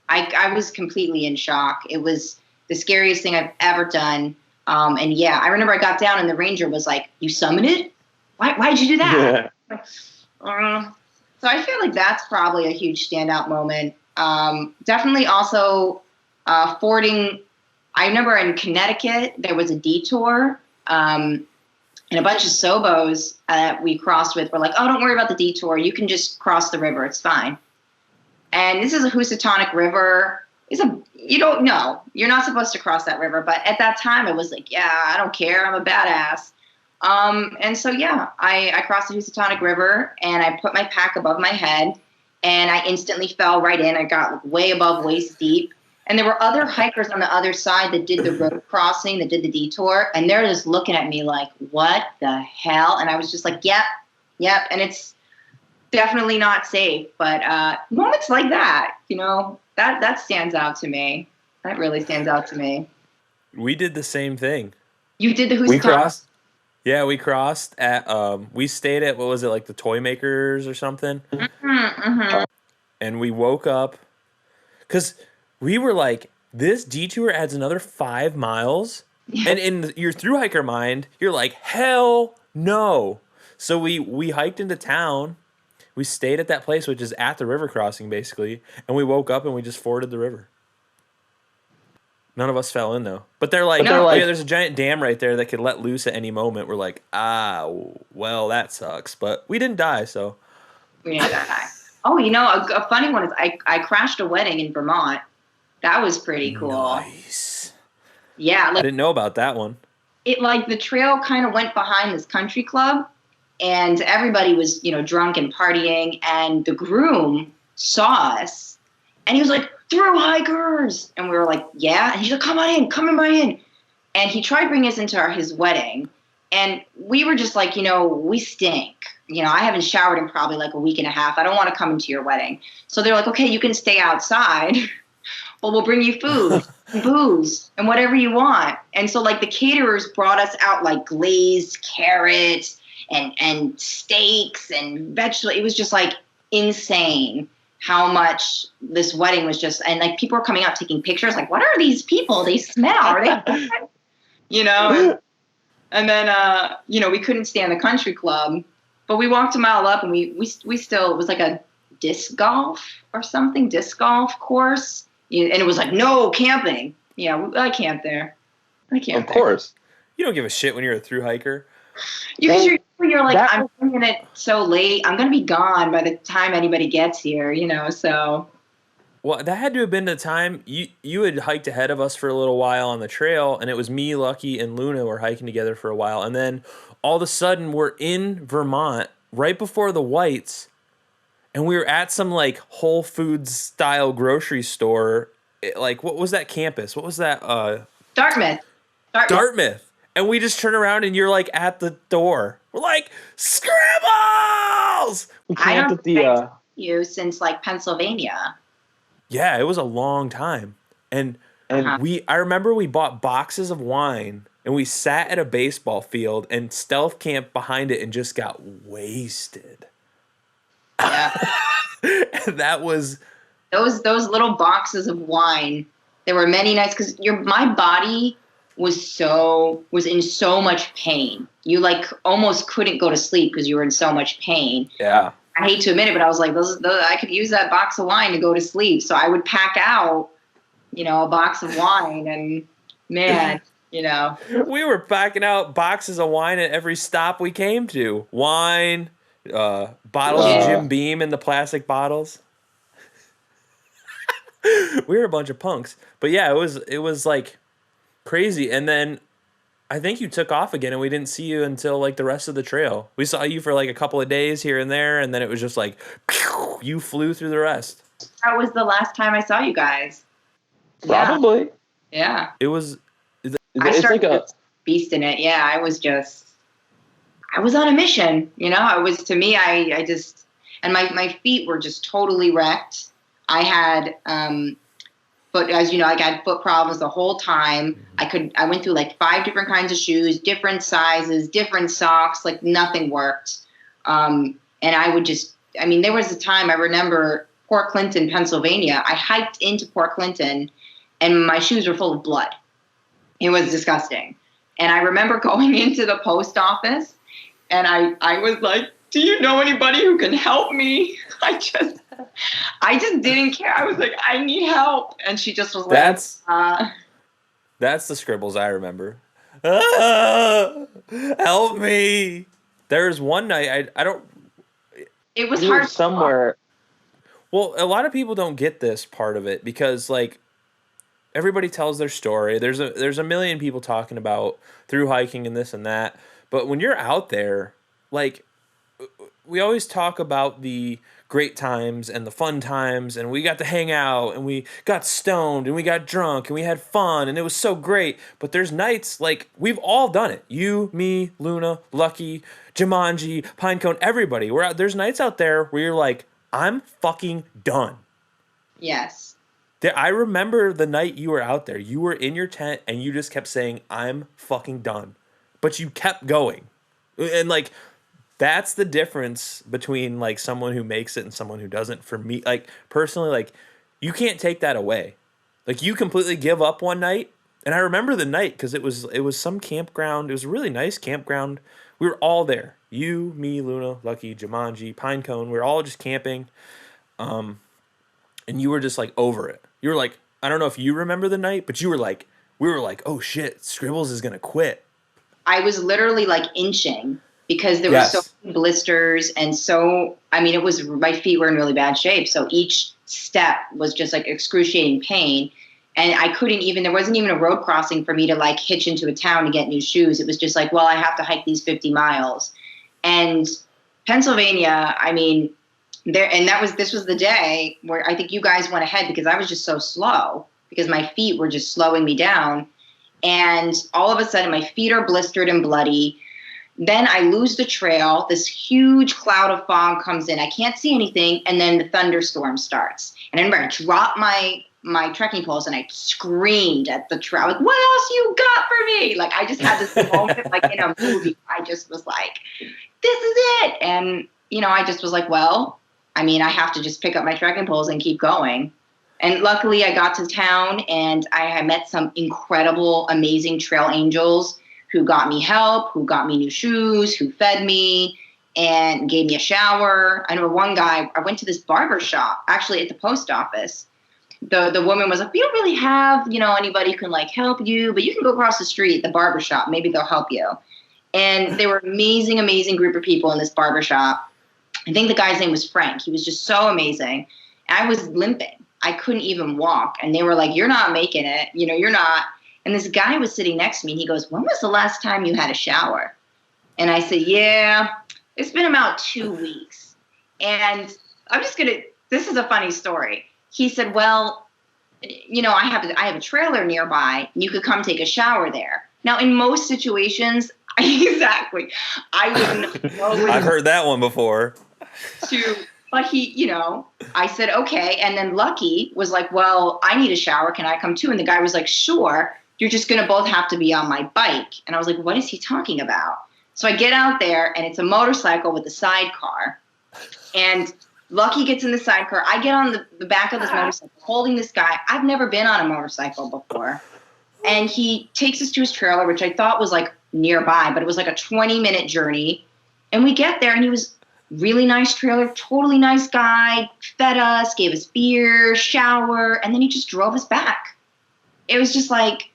I was completely in shock. It was the scariest thing I've ever done. I remember I got down and the ranger was like, you summited? Why did you do that? Yeah. So I feel like that's probably a huge standout moment. Definitely also fording. I remember in Connecticut, there was a detour. And a bunch of Sobos that we crossed with were like, oh, don't worry about the detour. You can just cross the river. It's fine. And this is a Housatonic River. You don't know. You're not supposed to cross that river. But at that time, it was like, yeah, I don't care. I'm a badass. I crossed the Housatonic River, and I put my pack above my head, and I instantly fell right in. I got way above waist deep. And there were other hikers on the other side that did the road crossing, that did the detour, and they're just looking at me like, what the hell? And I was just like, yep. And definitely not safe. But moments like that, that stands out to me. That really stands out to me. We did the same thing. You did the Who's We Top? crossed. Yeah, we crossed at we stayed at, what was it, like the Toy Makers or something? Mm-hmm. And we woke up cuz we were like, this detour adds another 5 miles. And in your thru hiker mind, you're like, hell no. So we hiked into town. We stayed at that place, which is at the river crossing basically, and we woke up and we just forded the river. None of us fell in though. But they're like, No. oh yeah, there's a giant dam right there that could let loose at any moment. We're like, well, that sucks. But we didn't die, so. We didn't die. Oh, a funny one is I crashed a wedding in Vermont. That was pretty cool. Nice. Yeah, I didn't know about that one. The trail kind of went behind this country club, and everybody was, drunk and partying, and the groom saw us, and he was like, thru-hikers! And we were like, yeah. And he's like, come on in. And he tried bringing us into his wedding, and we were just like, we stink. I haven't showered in probably like a week and a half. I don't want to come into your wedding. So they're like, okay, you can stay outside, but we'll bring you food and booze and whatever you want. And so like the caterers brought us out like glazed carrots and steaks and vegetables. It was just like insane how much this wedding was just, and like people were coming out taking pictures. Like, what are these people? They smell. Are they? And then, we couldn't stay in the country club, but we walked a mile up and we still, it was like a disc golf course. And it was like, no camping. Yeah, I camped there. Of course. You don't give a shit when you're a thru hiker. Because you're like, I'm bringing it so late. I'm going to be gone by the time anybody gets here, so. Well, that had to have been the time you had hiked ahead of us for a little while on the trail, and it was me, Lucky, and Luna were hiking together for a while, and then all of a sudden we're in Vermont right before the whites, and we were at some like Whole Foods style grocery store. What was that campus? What was that? Dartmouth. And we just turn around and you're like at the door. We're like, Scribbles! We I camped don't at the. you since like Pennsylvania. Yeah, it was a long time. And I remember we bought boxes of wine and we sat at a baseball field and stealth camped behind it and just got wasted. Yeah. And that was those little boxes of wine. There were many nights because my body was in so much pain. You like almost couldn't go to sleep because you were in so much pain. Yeah. I hate to admit it, but I was like, I could use that box of wine to go to sleep. So I would pack out, a box of wine, and man, we were packing out boxes of wine at every stop we came to. Wine, bottles of Jim Beam in the plastic bottles. We were a bunch of punks. But yeah, it was like crazy. And then I think you took off again and we didn't see you until like the rest of the trail. We saw you for like a couple of days here and there, and then it was just like you flew through the rest. That was the last time I saw you guys. Probably. Yeah. It was I started like beasting it. Yeah, I was on a mission, I just, and my feet were just totally wrecked. I had, but as you know, I had foot problems the whole time. I went through like 5 different kinds of shoes, different sizes, different socks, like nothing worked. And I would there was a time I remember Port Clinton, Pennsylvania. I hiked into Port Clinton and my shoes were full of blood. It was disgusting. And I remember going into the post office and I was like, do you know anybody who can help me? I just didn't care. I was like, I need help. And she just was like, That's the Scribbles I remember. Help me. There's one night I don't. It was hard somewhere. Well, a lot of people don't get this part of it because like everybody tells their story. There's a million people talking about thru hiking and this and that. But when you're out there, like we always talk about the great times and the fun times, and we got to hang out and we got stoned and we got drunk and we had fun and it was so great. But there's nights like we've all done it. You, me, Luna, Lucky, Jumanji, Pinecone, everybody. There's nights out there where you're like, I'm fucking done. Yes. I remember the night you were out there. You were in your tent and you just kept saying, I'm fucking done. But you kept going. And like, that's the difference between like someone who makes it and someone who doesn't. For me, like personally, like you can't take that away. Like you completely give up one night, and I remember the night because it was some campground. It was a really nice campground. We were all there. You, me, Luna, Lucky, Jumanji, Pinecone. We were all just camping, and you were just like over it. You were like, I don't know if you remember the night, but we were like, oh shit, Scribbles is gonna quit. I was literally like inching. Because there were so many blisters and my feet were in really bad shape. So each step was just like excruciating pain. And there wasn't even a road crossing for me to like hitch into a town to get new shoes. It was just like, well, I have to hike these 50 miles. And Pennsylvania, this was the day where I think you guys went ahead because I was just so slow because my feet were just slowing me down. And all of a sudden my feet are blistered and bloody. Then I lose the trail. This huge cloud of fog comes in. I can't see anything. And then the thunderstorm starts. And I remember I dropped my trekking poles and I screamed at the trail. Like, what else you got for me? Like, I just had this moment like in a movie. I just was like, this is it. And, I just was like, well, I have to just pick up my trekking poles and keep going. And luckily I got to town and I met some incredible, amazing trail angels who got me help, who got me new shoes, who fed me and gave me a shower. I know one guy, I went to this barber shop, actually at the post office. The woman was like, we don't really have, anybody who can like help you, but you can go across the street, the barber shop, maybe they'll help you. And they were amazing, amazing group of people in this barber shop. I think the guy's name was Frank. He was just so amazing. I was limping. I couldn't even walk. And they were like, you're not making it. You're not. And this guy was sitting next to me, and he goes, when was the last time you had a shower? And I said, yeah, it's been about 2 weeks. And this is a funny story. He said, well, I have a trailer nearby, and you could come take a shower there. Now, in most situations, exactly, I wouldn't know. I've heard that one before. But I said, okay. And then Lucky was like, well, I need a shower. Can I come too? And the guy was like, sure. You're just going to both have to be on my bike. And I was like, what is he talking about? So I get out there, and it's a motorcycle with a sidecar. And Lucky gets in the sidecar. I get on the back of this motorcycle holding this guy. I've never been on a motorcycle before. And he takes us to his trailer, which I thought was like nearby, but it was like a 20-minute journey. And we get there, and he was really nice trailer, totally nice guy, fed us, gave us beer, shower, and then he just drove us back. It was just like,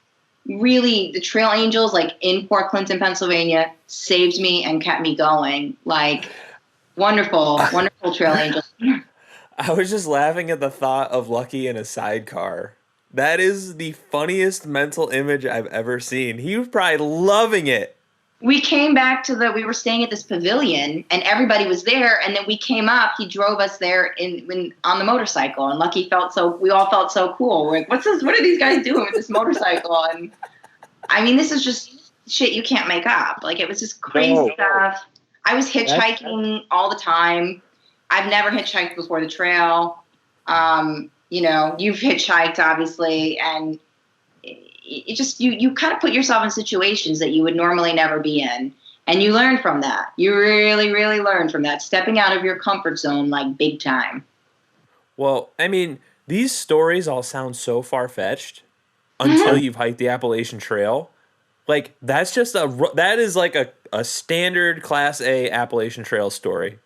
really, the trail angels, like in Port Clinton, Pennsylvania, saved me and kept me going. Like, wonderful, wonderful trail angels. I was just laughing at the thought of Lucky in a sidecar. That is the funniest mental image I've ever seen. He was probably loving it. We came back we were staying at this pavilion, and everybody was there, and then we came up, he drove us there on the motorcycle, and Lucky we all felt so cool. We're like, what are these guys doing with this motorcycle? And this is just shit you can't make up. Like, it was just crazy stuff. I was hitchhiking all the time. I've never hitchhiked before the trail. You've hitchhiked, obviously, and it just, you kind of put yourself in situations that you would normally never be in. And you learn from that. You really, really learn from that. Stepping out of your comfort zone, like, big time. Well, these stories all sound so far-fetched until you've hiked the Appalachian Trail. Like, that is like a standard Class A Appalachian Trail story.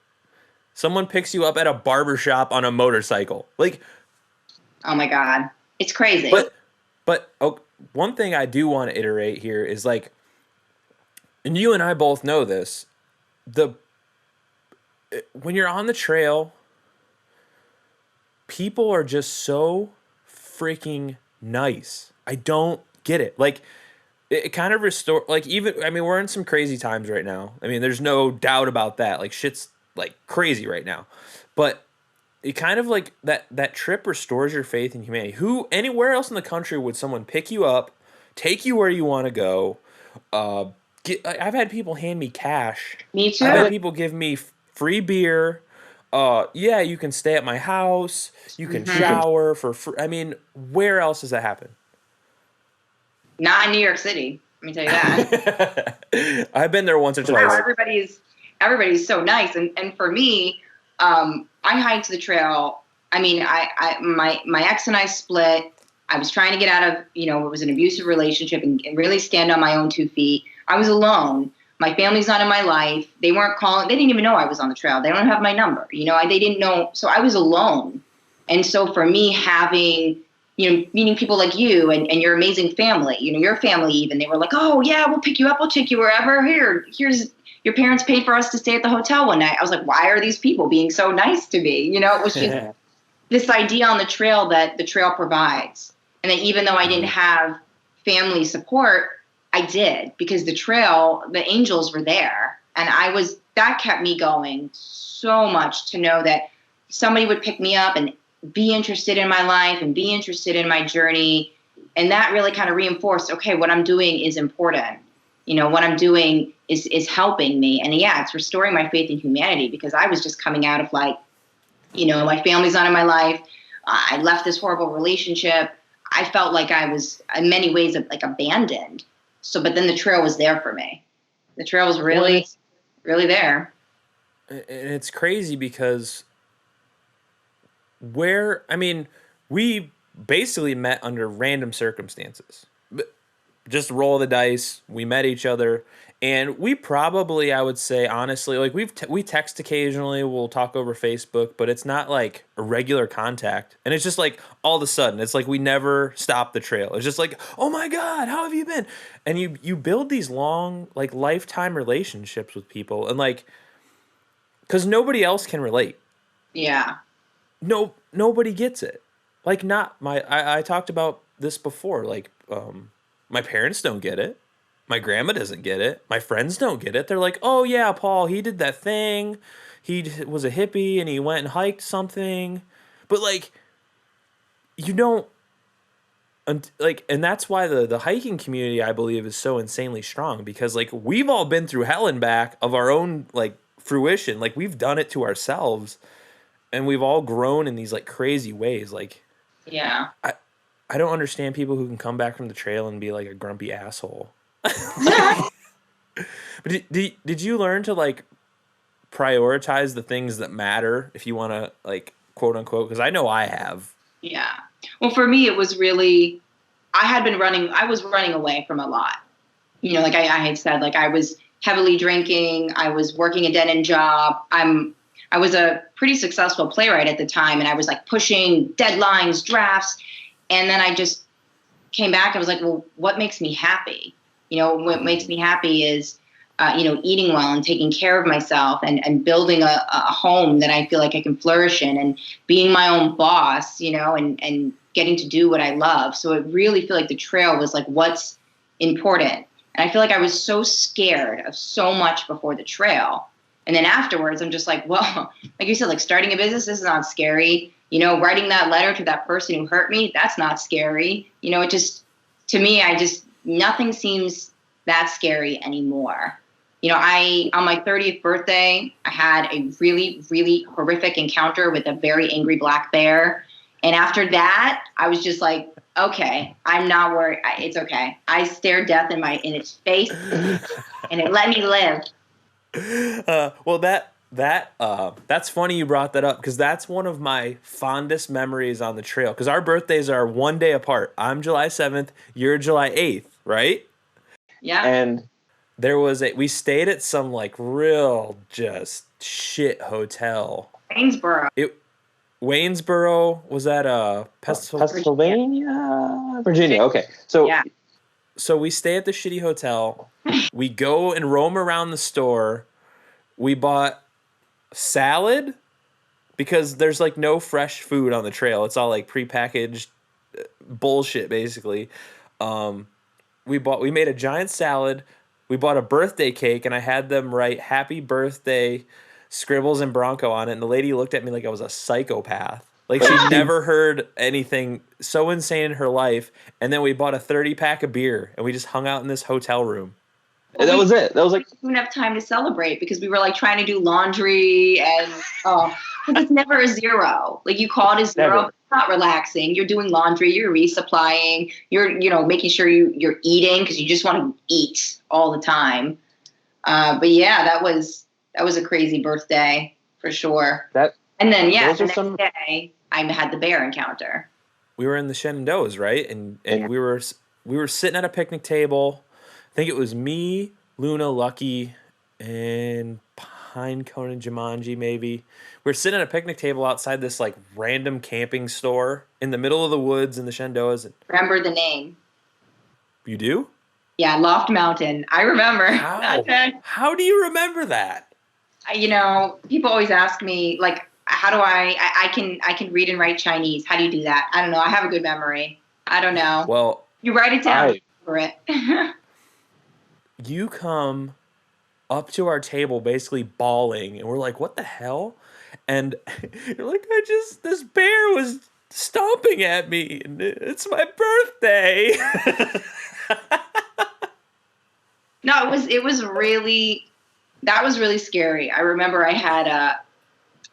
Someone picks you up at a barbershop on a motorcycle. Like, oh my God. It's crazy. But one thing I do want to iterate here is, like, and you and I both know this, when you're on the trail, people are just so freaking nice. I don't get it. Like, it kind of we're in some crazy times right now. There's no doubt about that. Like, shit's like crazy right now. But it kind of like that trip restores your faith in humanity. Anywhere else in the country would someone pick you up, take you where you want to go? I've had people hand me cash. Me too. I've had people give me free beer. Yeah, you can stay at my house. You can shower for free. I mean, where else does that happen? Not in New York City. Let me tell you that. I've been there once or twice. Wow, everybody's so nice. And for me, I hiked the trail. I mean, my ex and I split. I was trying to get out of, it was an abusive relationship and really stand on my own 2 feet. I was alone. My family's not in my life. They weren't calling. They didn't even know I was on the trail. They don't have my number. They didn't know. So I was alone. And so for me, having, meeting people like you and your amazing family, your family even, they were like, oh, yeah, we'll pick you up. We'll take you wherever. Here's your parents paid for us to stay at the hotel one night. I was like, why are these people being so nice to me? It was just this idea on the trail that the trail provides. And that even though I didn't have family support, I did, because the trail, the angels were there. And that kept me going so much, to know that somebody would pick me up and be interested in my life and be interested in my journey. And that really kind of reinforced, okay, what I'm doing is important. What I'm doing is helping me. And yeah, it's restoring my faith in humanity, because I was just coming out of my family's not in my life. I left this horrible relationship. I felt like I was in many ways like abandoned. But then the trail was there for me. The trail was really, really there. And it's crazy because we basically met under random circumstances. Just roll the dice. We met each other, and we probably, I would say honestly, like we text occasionally. We'll talk over Facebook, but it's not like a regular contact. And it's just like all of a sudden, it's like we never stop the trail. It's just like, oh my God, how have you been? And you build these long, like, lifetime relationships with people, and like, because nobody else can relate. Yeah. Nobody gets it. Like, I talked about this before. Like, my parents don't get it. My grandma doesn't get it. My friends don't get it. They're like, oh yeah, Paul, he did that thing. He was a hippie and he went and hiked something. But like, you don't, and that's why the hiking community, I believe, is so insanely strong, because like we've all been through hell and back of our own like fruition. Like, we've done it to ourselves, and we've all grown in these like crazy ways. Like, yeah. I don't understand people who can come back from the trail and be like a grumpy asshole. But did you learn to like prioritize the things that matter, if you want to, like, quote unquote? Because I know I have. Yeah. Well, for me, it was really, I was running away from a lot. Like I had said, like I was heavily drinking. I was working a dead-end job. I was a pretty successful playwright at the time, and I was like pushing deadlines, drafts. And then I just came back. I was like, well, what makes me happy? What makes me happy is, eating well and taking care of myself and building a home that I feel like I can flourish in, and being my own boss, and getting to do what I love. So it really feel like the trail was like what's important. And I feel like I was so scared of so much before the trail. And then afterwards, I'm just like, well, like you said, like starting a business is not scary. Writing that letter to that person who hurt me, that's not scary. It just, to me, nothing seems that scary anymore. On my 30th birthday, I had a really, really horrific encounter with a very angry black bear. And after that, I was just like, okay, I'm not worried. It's okay. I stared death in its face, and it let me live. Well, that's funny you brought that up, because that's one of my fondest memories on the trail, because our birthdays are one day apart. I'm July 7th, you're July 8th, right? Yeah. And we stayed at some like real just shit hotel. Waynesboro, was that Pennsylvania? Virginia. Okay. So we stay at the shitty hotel. We go and roam around the store. We bought salad, because there's like no fresh food on the trail. It's all like prepackaged bullshit, basically. We made a giant salad. We bought a birthday cake, and I had them write happy birthday Scribbles and Bronco on it, and the lady looked at me like I was a psychopath. Like she'd never heard anything so insane in her life. And then we bought a 30-pack of beer, and we just hung out in this hotel room. And that was it. That was like, we didn't have time to celebrate because we were like trying to do laundry and it's never a zero. Like you call it a zero, it's not relaxing. You're doing laundry, you're resupplying, you're making sure you're eating because you just want to eat all the time. But yeah, that was a crazy birthday for sure. And then the next day I had the bear encounter. We were in the Shenandoahs, right? And we were sitting at a picnic table. I think it was me, Luna, Lucky, and Pinecone and Jumanji, maybe. We were sitting at a picnic table outside this like random camping store in the middle of the woods in the Shenandoahs. Remember the name? You do? Yeah, Loft Mountain. I remember. How do you remember that? People always ask me like, how do I can read and write Chinese. How do you do that? I don't know. I have a good memory. I don't know. Well, you write it down for it. You come up to our table basically bawling, and we're like, what the hell? And you're like, this bear was stomping at me, and it's my birthday. No, it was really scary. I remember I had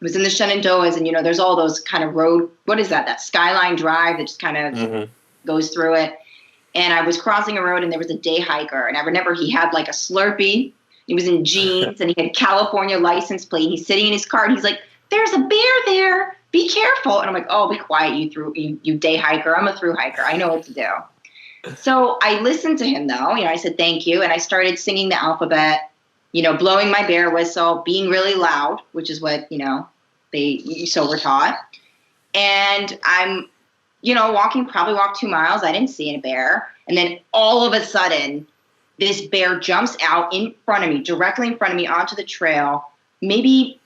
it was in the Shenandoahs, and there's all those kind of road, what is that Skyline Drive that just kind of goes through it. And I was crossing a road, and there was a day hiker. And I remember he had like a Slurpee. He was in jeans, and he had a California license plate. He's sitting in his car, and he's like, "There's a bear there. Be careful." And I'm like, "Oh, be quiet, you day hiker. I'm a thru hiker. I know what to do." So I listened to him, though. I said thank you, and I started singing the alphabet. Blowing my bear whistle, being really loud, which is what so we're taught. And I'm probably walked 2 miles. I didn't see a bear. And then all of a sudden, this bear jumps out in front of me, directly in front of me onto the trail, maybe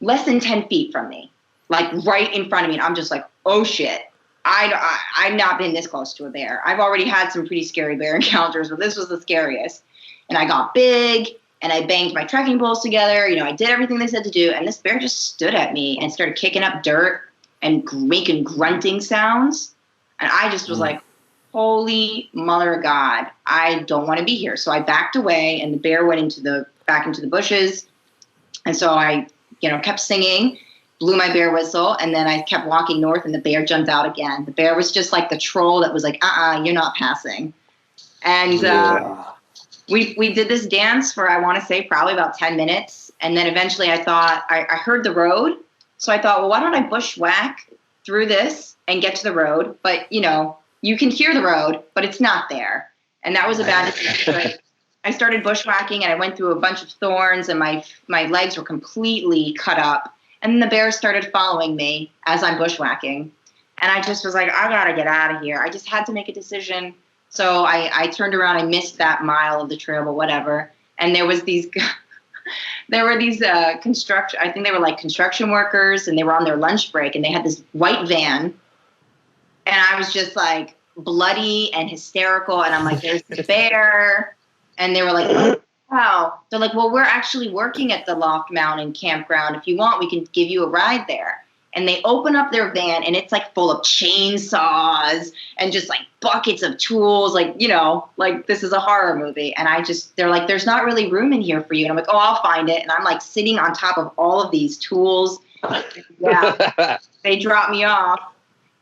less than 10 feet from me, like right in front of me. And I'm just like, oh shit. I've not been this close to a bear. I've already had some pretty scary bear encounters, but this was the scariest. And I got big, and I banged my trekking poles together. I did everything they said to do. And this bear just stood at me and started kicking up dirt and making grunting sounds. And I just was like, holy mother of God, I don't want to be here. So I backed away, and the bear went back into the bushes. And so I, kept singing, blew my bear whistle, and then I kept walking north, and the bear jumped out again. The bear was just like the troll that was like, you're not passing. And we did this dance for, I want to say, probably about 10 minutes. And then eventually I thought, I heard the road. So I thought, well, why don't I bushwhack through this and get to the road? But, you can hear the road, but it's not there. And that was a bad decision. I started bushwhacking, and I went through a bunch of thorns, and my legs were completely cut up. And then the bear started following me as I'm bushwhacking. And I just was like, I got to get out of here. I just had to make a decision. So I turned around. I missed that mile of the trail, but whatever. And there were these construction, I think they were like construction workers, and they were on their lunch break, and they had this white van. And I was just like bloody and hysterical. And I'm like, there's the bear. And they were like, oh, wow. They're like, well, we're actually working at the Loft Mountain campground. If you want, we can give you a ride there. And they open up their van, and it's like full of chainsaws and just like buckets of tools, like, like this is a horror movie. And they're like, there's not really room in here for you. And I'm like, oh, I'll find it. And I'm like sitting on top of all of these tools. Yeah, they dropped me off.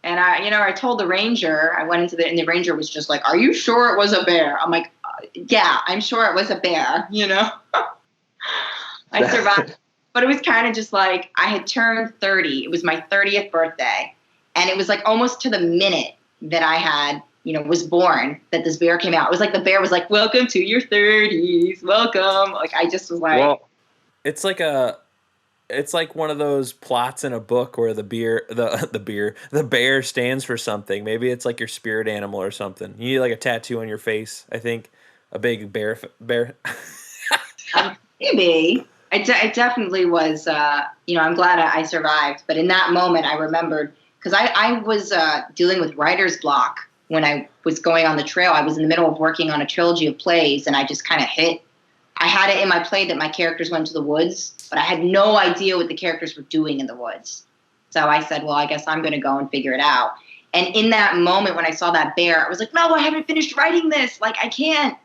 And I told the ranger, I went into and the ranger was just like, are you sure it was a bear? I'm like, yeah, I'm sure it was a bear, I survived. But it was kind of just like, I had turned 30. It was my 30th birthday. And it was like almost to the minute that I had, was born, that this bear came out. It was like the bear was like, welcome to your 30s. Welcome. Like, I just was like. Well, it's like one of those plots in a book where the bear stands for something. Maybe it's like your spirit animal or something. You need like a tattoo on your face, I think. A big bear. Maybe. It definitely was, I'm glad I survived. But in that moment, I remembered, because I was dealing with writer's block when I was going on the trail. I was in the middle of working on a trilogy of plays, and I just kind of I had it in my play that my characters went to the woods. but I had no idea what the characters were doing in the woods. So I said, well, I guess I'm going to go and figure it out. And in that moment when I saw that bear, I was like, no, I haven't finished writing this. Like, I can't.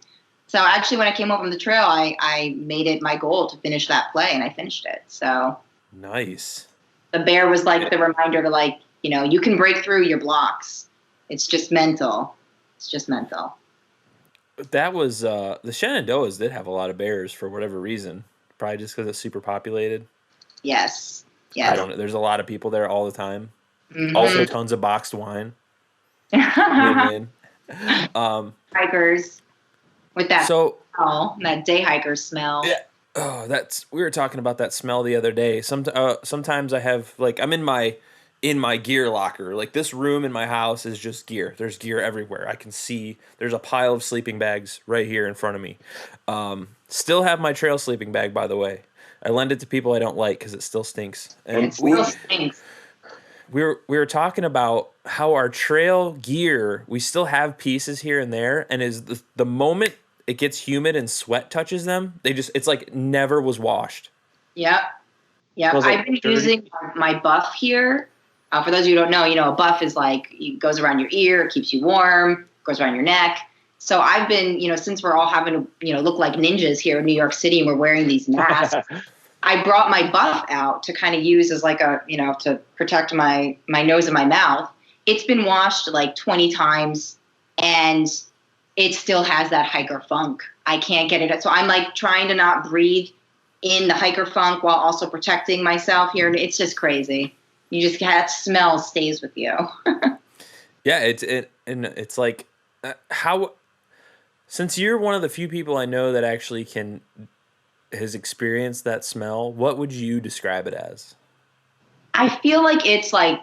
So actually, when I came home from the trail, I made it my goal to finish that play, and I finished it. So nice. The bear was like the reminder to, like, you know, you can break through your blocks. It's just mental. It's just mental. That was the Shenandoahs did have a lot of bears for whatever reason. Probably just because it's super populated. Yes. I don't know. There's a lot of people there all the time. Mm-hmm. Also, tons of boxed wine. Win-win. Hikers with that smell, that day hiker smell. Yeah. Oh, we were talking about that smell the other day. Sometimes I have, like, I'm in my gear locker. Like, this room in my house is just gear. There's gear everywhere. I can see there's a pile of sleeping bags right here in front of me. Still have my trail sleeping bag, by the way. I lend it to people I don't like because it still stinks. And it still stinks. We were talking about how our trail gear, we still have pieces here and there, and is the moment it gets humid and sweat touches them, it's like never was washed. Yep. I've been using my buff here. For those of you who don't know, a buff is like, it goes around your ear, it keeps you warm, goes around your neck. So I've been, since we're all having to, look like ninjas here in New York City and we're wearing these masks, I brought my buff out to kind of use as like a, to protect my nose and my mouth. It's been washed like 20 times and it still has that hiker funk. I can't get it. So I'm like trying to not breathe in the hiker funk while also protecting myself here. It's just crazy. You just, that smell stays with you. Yeah. It's like how, since you're one of the few people I know that actually has experienced that smell, what would you describe it as? I feel like it's like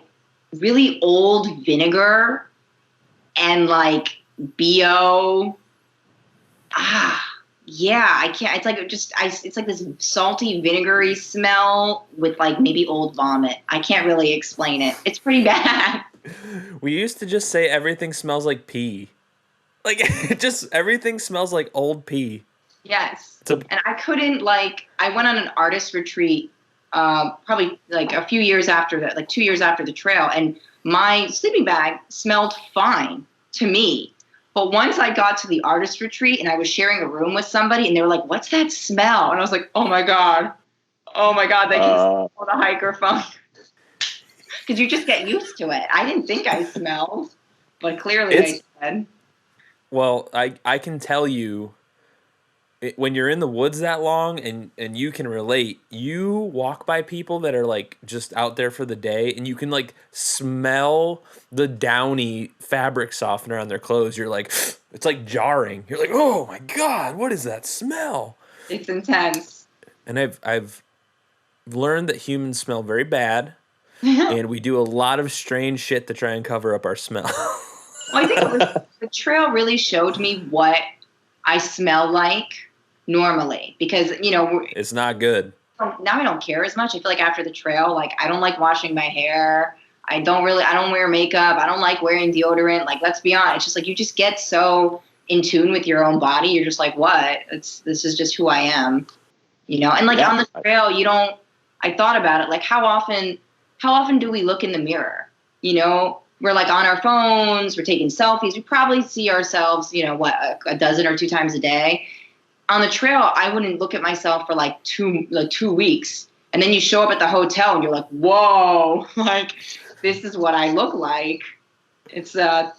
really old vinegar and like BO. Yeah, I can't. It's like it's like this salty, vinegary smell with like maybe old vomit. I can't really explain it. It's pretty bad. We used to just say everything smells like pee. Like, everything smells like old pee. Yes. And I couldn't, I went on an artist retreat probably like a few years after that, like 2 years after the trail, and my sleeping bag smelled fine to me. But once I got to the artist retreat and I was sharing a room with somebody and they were like, what's that smell? And I was like, oh my God, they can smell the hiker funk. Because you just get used to it. I didn't think I smelled, but clearly I did. Well, I can tell you, when you're in the woods that long and you can relate, you walk by people that are like just out there for the day and you can like smell the downy fabric softener on their clothes. You're like, it's like jarring. You're like, oh my God, what is that smell? It's intense. And I've learned that humans smell very bad and we do a lot of strange shit to try and cover up our smell. Well, I think the trail really showed me what I smell like normally because, it's not good. Now I don't care as much. I feel like after the trail, like I don't like washing my hair. I don't wear makeup. I don't like wearing deodorant. Like, let's be honest. It's just like, you just get so in tune with your own body. You're just like, what? This is just who I am, and like on the trail, I thought about it. Like how often do we look in the mirror? We're like on our phones, we're taking selfies. We probably see ourselves, a dozen or 2 times a day. On the trail, I wouldn't look at myself for like 2 weeks. And then you show up at the hotel and you're like, whoa, like this is what I look like. It's that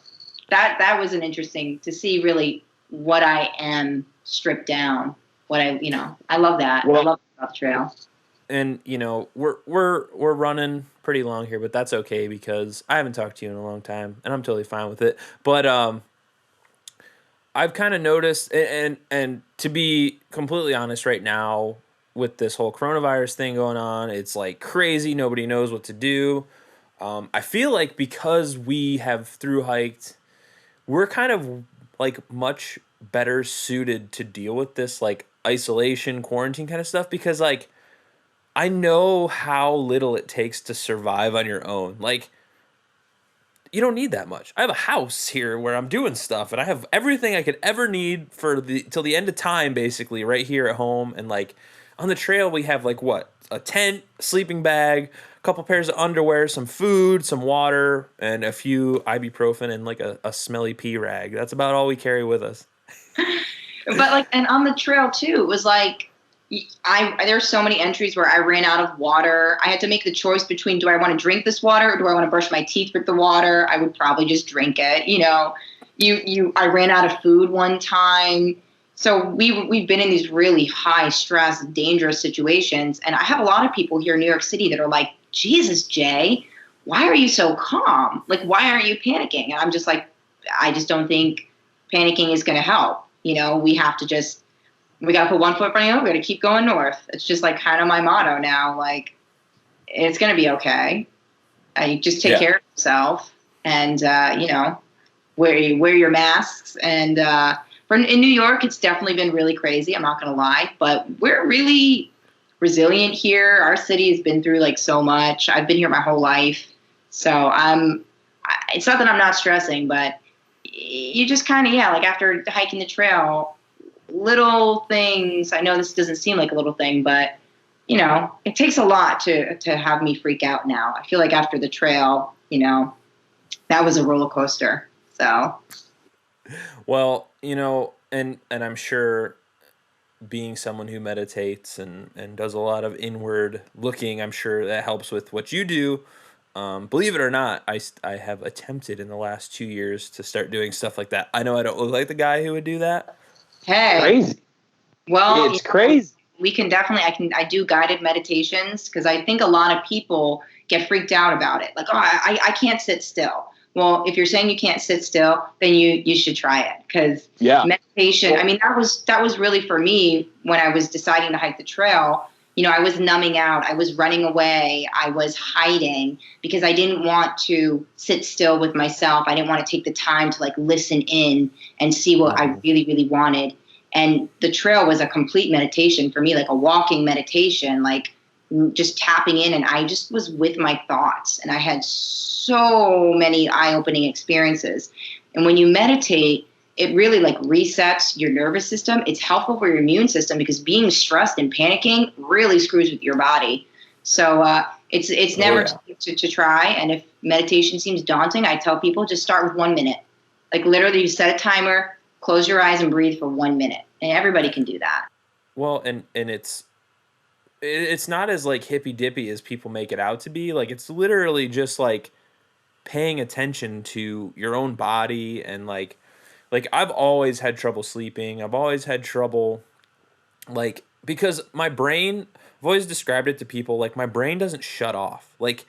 was an interesting to see really what I am stripped down. I love that. Well, I love the trail. And we're running pretty long here, but that's okay because I haven't talked to you in a long time, and I'm totally fine with it. But I've kind of noticed, and to be completely honest, right now with this whole coronavirus thing going on, it's like crazy. Nobody knows what to do. I feel like because we have thru-hiked, we're kind of like much better suited to deal with this like isolation, quarantine kind of stuff because like. I know how little it takes to survive on your own. Like, you don't need that much. I have a house here where I'm doing stuff, and I have everything I could ever need for till the end of time, basically, right here at home. And like, On the trail, we have like what? A tent, sleeping bag, a couple pairs of underwear, some food, some water, and a few ibuprofen and like a smelly pee rag. That's about all we carry with us. But like, and on the trail too, it was like, there's so many entries where I ran out of water. I had to make the choice between, do I want to drink this water or do I want to brush my teeth with the water? I would probably just drink it. You know, I ran out of food one time. So we've been in these really high stress, dangerous situations. And I have a lot of people here in New York City that are like, Jesus, Jay, why are you so calm? Like, why aren't you panicking? And I'm just like, I just don't think panicking is going to help. You know, we got to put one foot in front of the other. We got to keep going north. It's just like kind of my motto now. Like, it's going to be okay. You just take care of yourself and, you know, wear your masks. And in New York, it's definitely been really crazy. I'm not going to lie, but we're really resilient here. Our city has been through like so much. I've been here my whole life. So it's not that I'm not stressing, but you just kind of, like after hiking the trail, little things, I know this doesn't seem like a little thing, but you know, it takes a lot to have me freak out now. I feel like after the trail, you know, that was a roller coaster. So, well, you know, and I'm sure being someone who meditates and does a lot of inward looking, I'm sure that helps with what you do. Believe it or not, I have attempted in the last 2 years to start doing stuff like that. I know I don't look like the guy who would do that. Hey, Crazy. well, It's crazy. We can definitely, I do guided meditations because I think a lot of people get freaked out about it. Like, oh, I can't sit still. Well, if you're saying you can't sit still, then you should try it because meditation, I mean, that was really for me when I was deciding to hike the trail. You know, I was numbing out, I was running away, I was hiding because I didn't want to sit still with myself. I didn't want to take the time to like listen in and see what I really, really wanted. And the trail was a complete meditation for me, like a walking meditation, like just tapping in. And I just was with my thoughts. And I had so many eye-opening experiences. And when you meditate, it really like resets your nervous system. It's helpful for your immune system because being stressed and panicking really screws with your body. So it's never to try. And if meditation seems daunting, I tell people just start with 1 minute. Like literally you set a timer, close your eyes and breathe for 1 minute. And everybody can do that. Well, and it's not as like hippy dippy as people make it out to be. Like it's literally just like paying attention to your own body and like I've always had trouble sleeping. I've always had trouble like because my brain, I've always described it to people like my brain doesn't shut off. Like,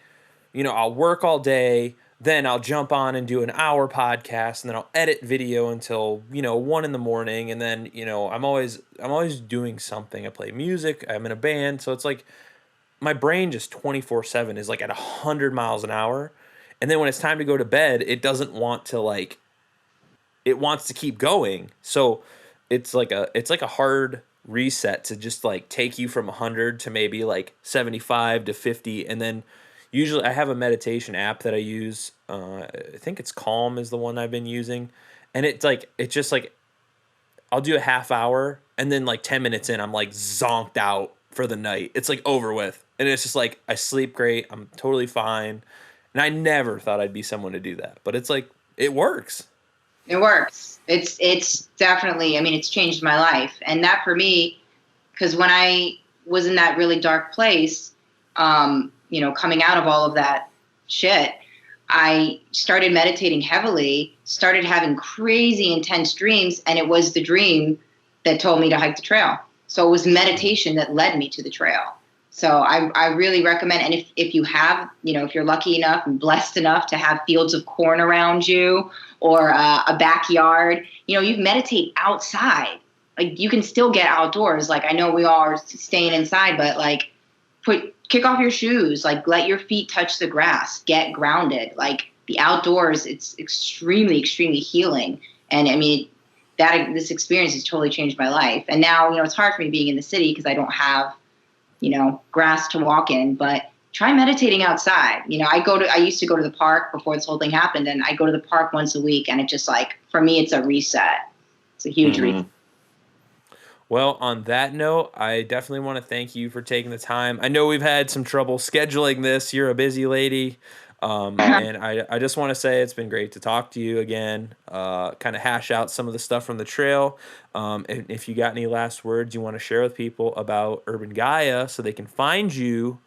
you know, I'll work all day, then I'll jump on and do an hour podcast, and then I'll edit video until, you know, 1 a.m. And then, you know, I'm always doing something. I play music, I'm in a band. So it's like my brain just 24/7 is like at 100 miles an hour. And then when it's time to go to bed, it doesn't want to like, it wants to keep going. So it's like a hard reset to just like take you from 100 to maybe like 75 to 50. And then usually I have a meditation app that I use. I think it's Calm is the one I've been using. And it's just like, I'll do a half hour and then like 10 minutes in, I'm like zonked out for the night. It's like over with. And it's just like, I sleep great. I'm totally fine. And I never thought I'd be someone to do that, but it's like, it works. It works. It's definitely, I mean, it's changed my life. And that for me, because when I was in that really dark place, you know, coming out of all of that shit, I started meditating heavily, started having crazy intense dreams. And it was the dream that told me to hike the trail. So it was meditation that led me to the trail. So I really recommend, and if you have, you know, if you're lucky enough and blessed enough to have fields of corn around you or a backyard, you know, you meditate outside. Like you can still get outdoors. Like I know we all are staying inside, but like kick off your shoes, like let your feet touch the grass, get grounded. Like the outdoors, it's extremely, extremely healing. And I mean, this experience has totally changed my life. And now, you know, it's hard for me being in the city because I don't have, you know, grass to walk in, but try meditating outside. You know, I used to go to the park before this whole thing happened, and I go to the park once a week, and it just like, for me, it's a reset. It's a huge reset. Well, on that note, I definitely want to thank you for taking the time. I know we've had some trouble scheduling this. You're a busy lady. And I just want to say it's been great to talk to you again, kind of hash out some of the stuff from the trail. And if you got any last words you want to share with people about Urban Gaia so they can find you,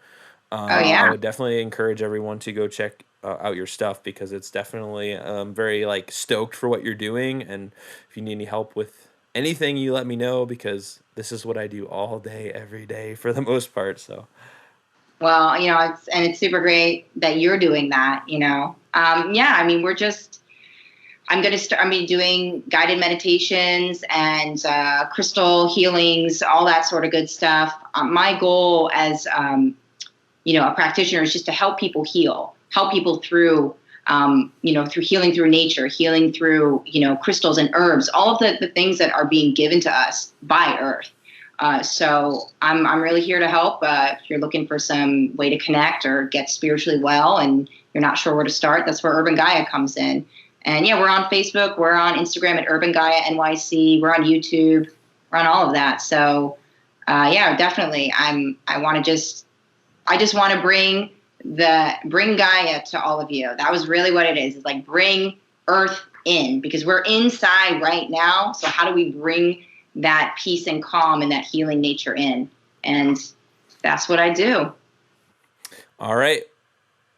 I would definitely encourage everyone to go check out your stuff, because it's definitely very like stoked for what you're doing. And if you need any help with anything, you let me know, because this is what I do all day, every day for the most part. So. Well, it's super great that you're doing that, I mean, I'm going to start, doing guided meditations and crystal healings, all that sort of good stuff. My goal as, a practitioner is just to help people help people through, through healing through nature, healing through, crystals and herbs, all of the things that are being given to us by Earth. So I'm really here to help. If you're looking for some way to connect or get spiritually well and you're not sure where to start, that's where Urban Gaia comes in. And we're on Facebook, we're on Instagram at Urban Gaia NYC, we're on YouTube, we're on all of that. So definitely. I just want to bring Gaia to all of you. That was really what it is. It's like bring Earth in, because we're inside right now. So how do we bring that peace and calm and that healing nature in? And that's what I do. All right.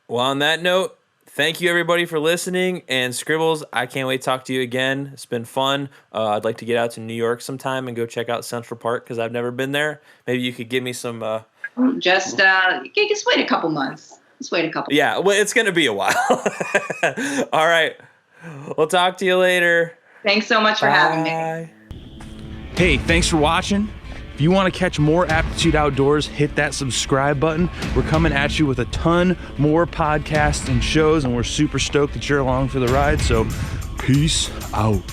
Well, on that note, thank you everybody for listening. And Scribbles, I can't wait to talk to you again. It's been fun. I'd like to get out to New York sometime and go check out Central Park, because I've never been there. Maybe you could give me some... Just wait a couple months. Yeah, well, it's going to be a while. All right. We'll talk to you later. Thanks so much for having me. Hey, thanks for watching. If you want to catch more Aptitude Outdoors, hit that subscribe button. We're coming at you with a ton more podcasts and shows, and we're super stoked that you're along for the ride. So, peace out.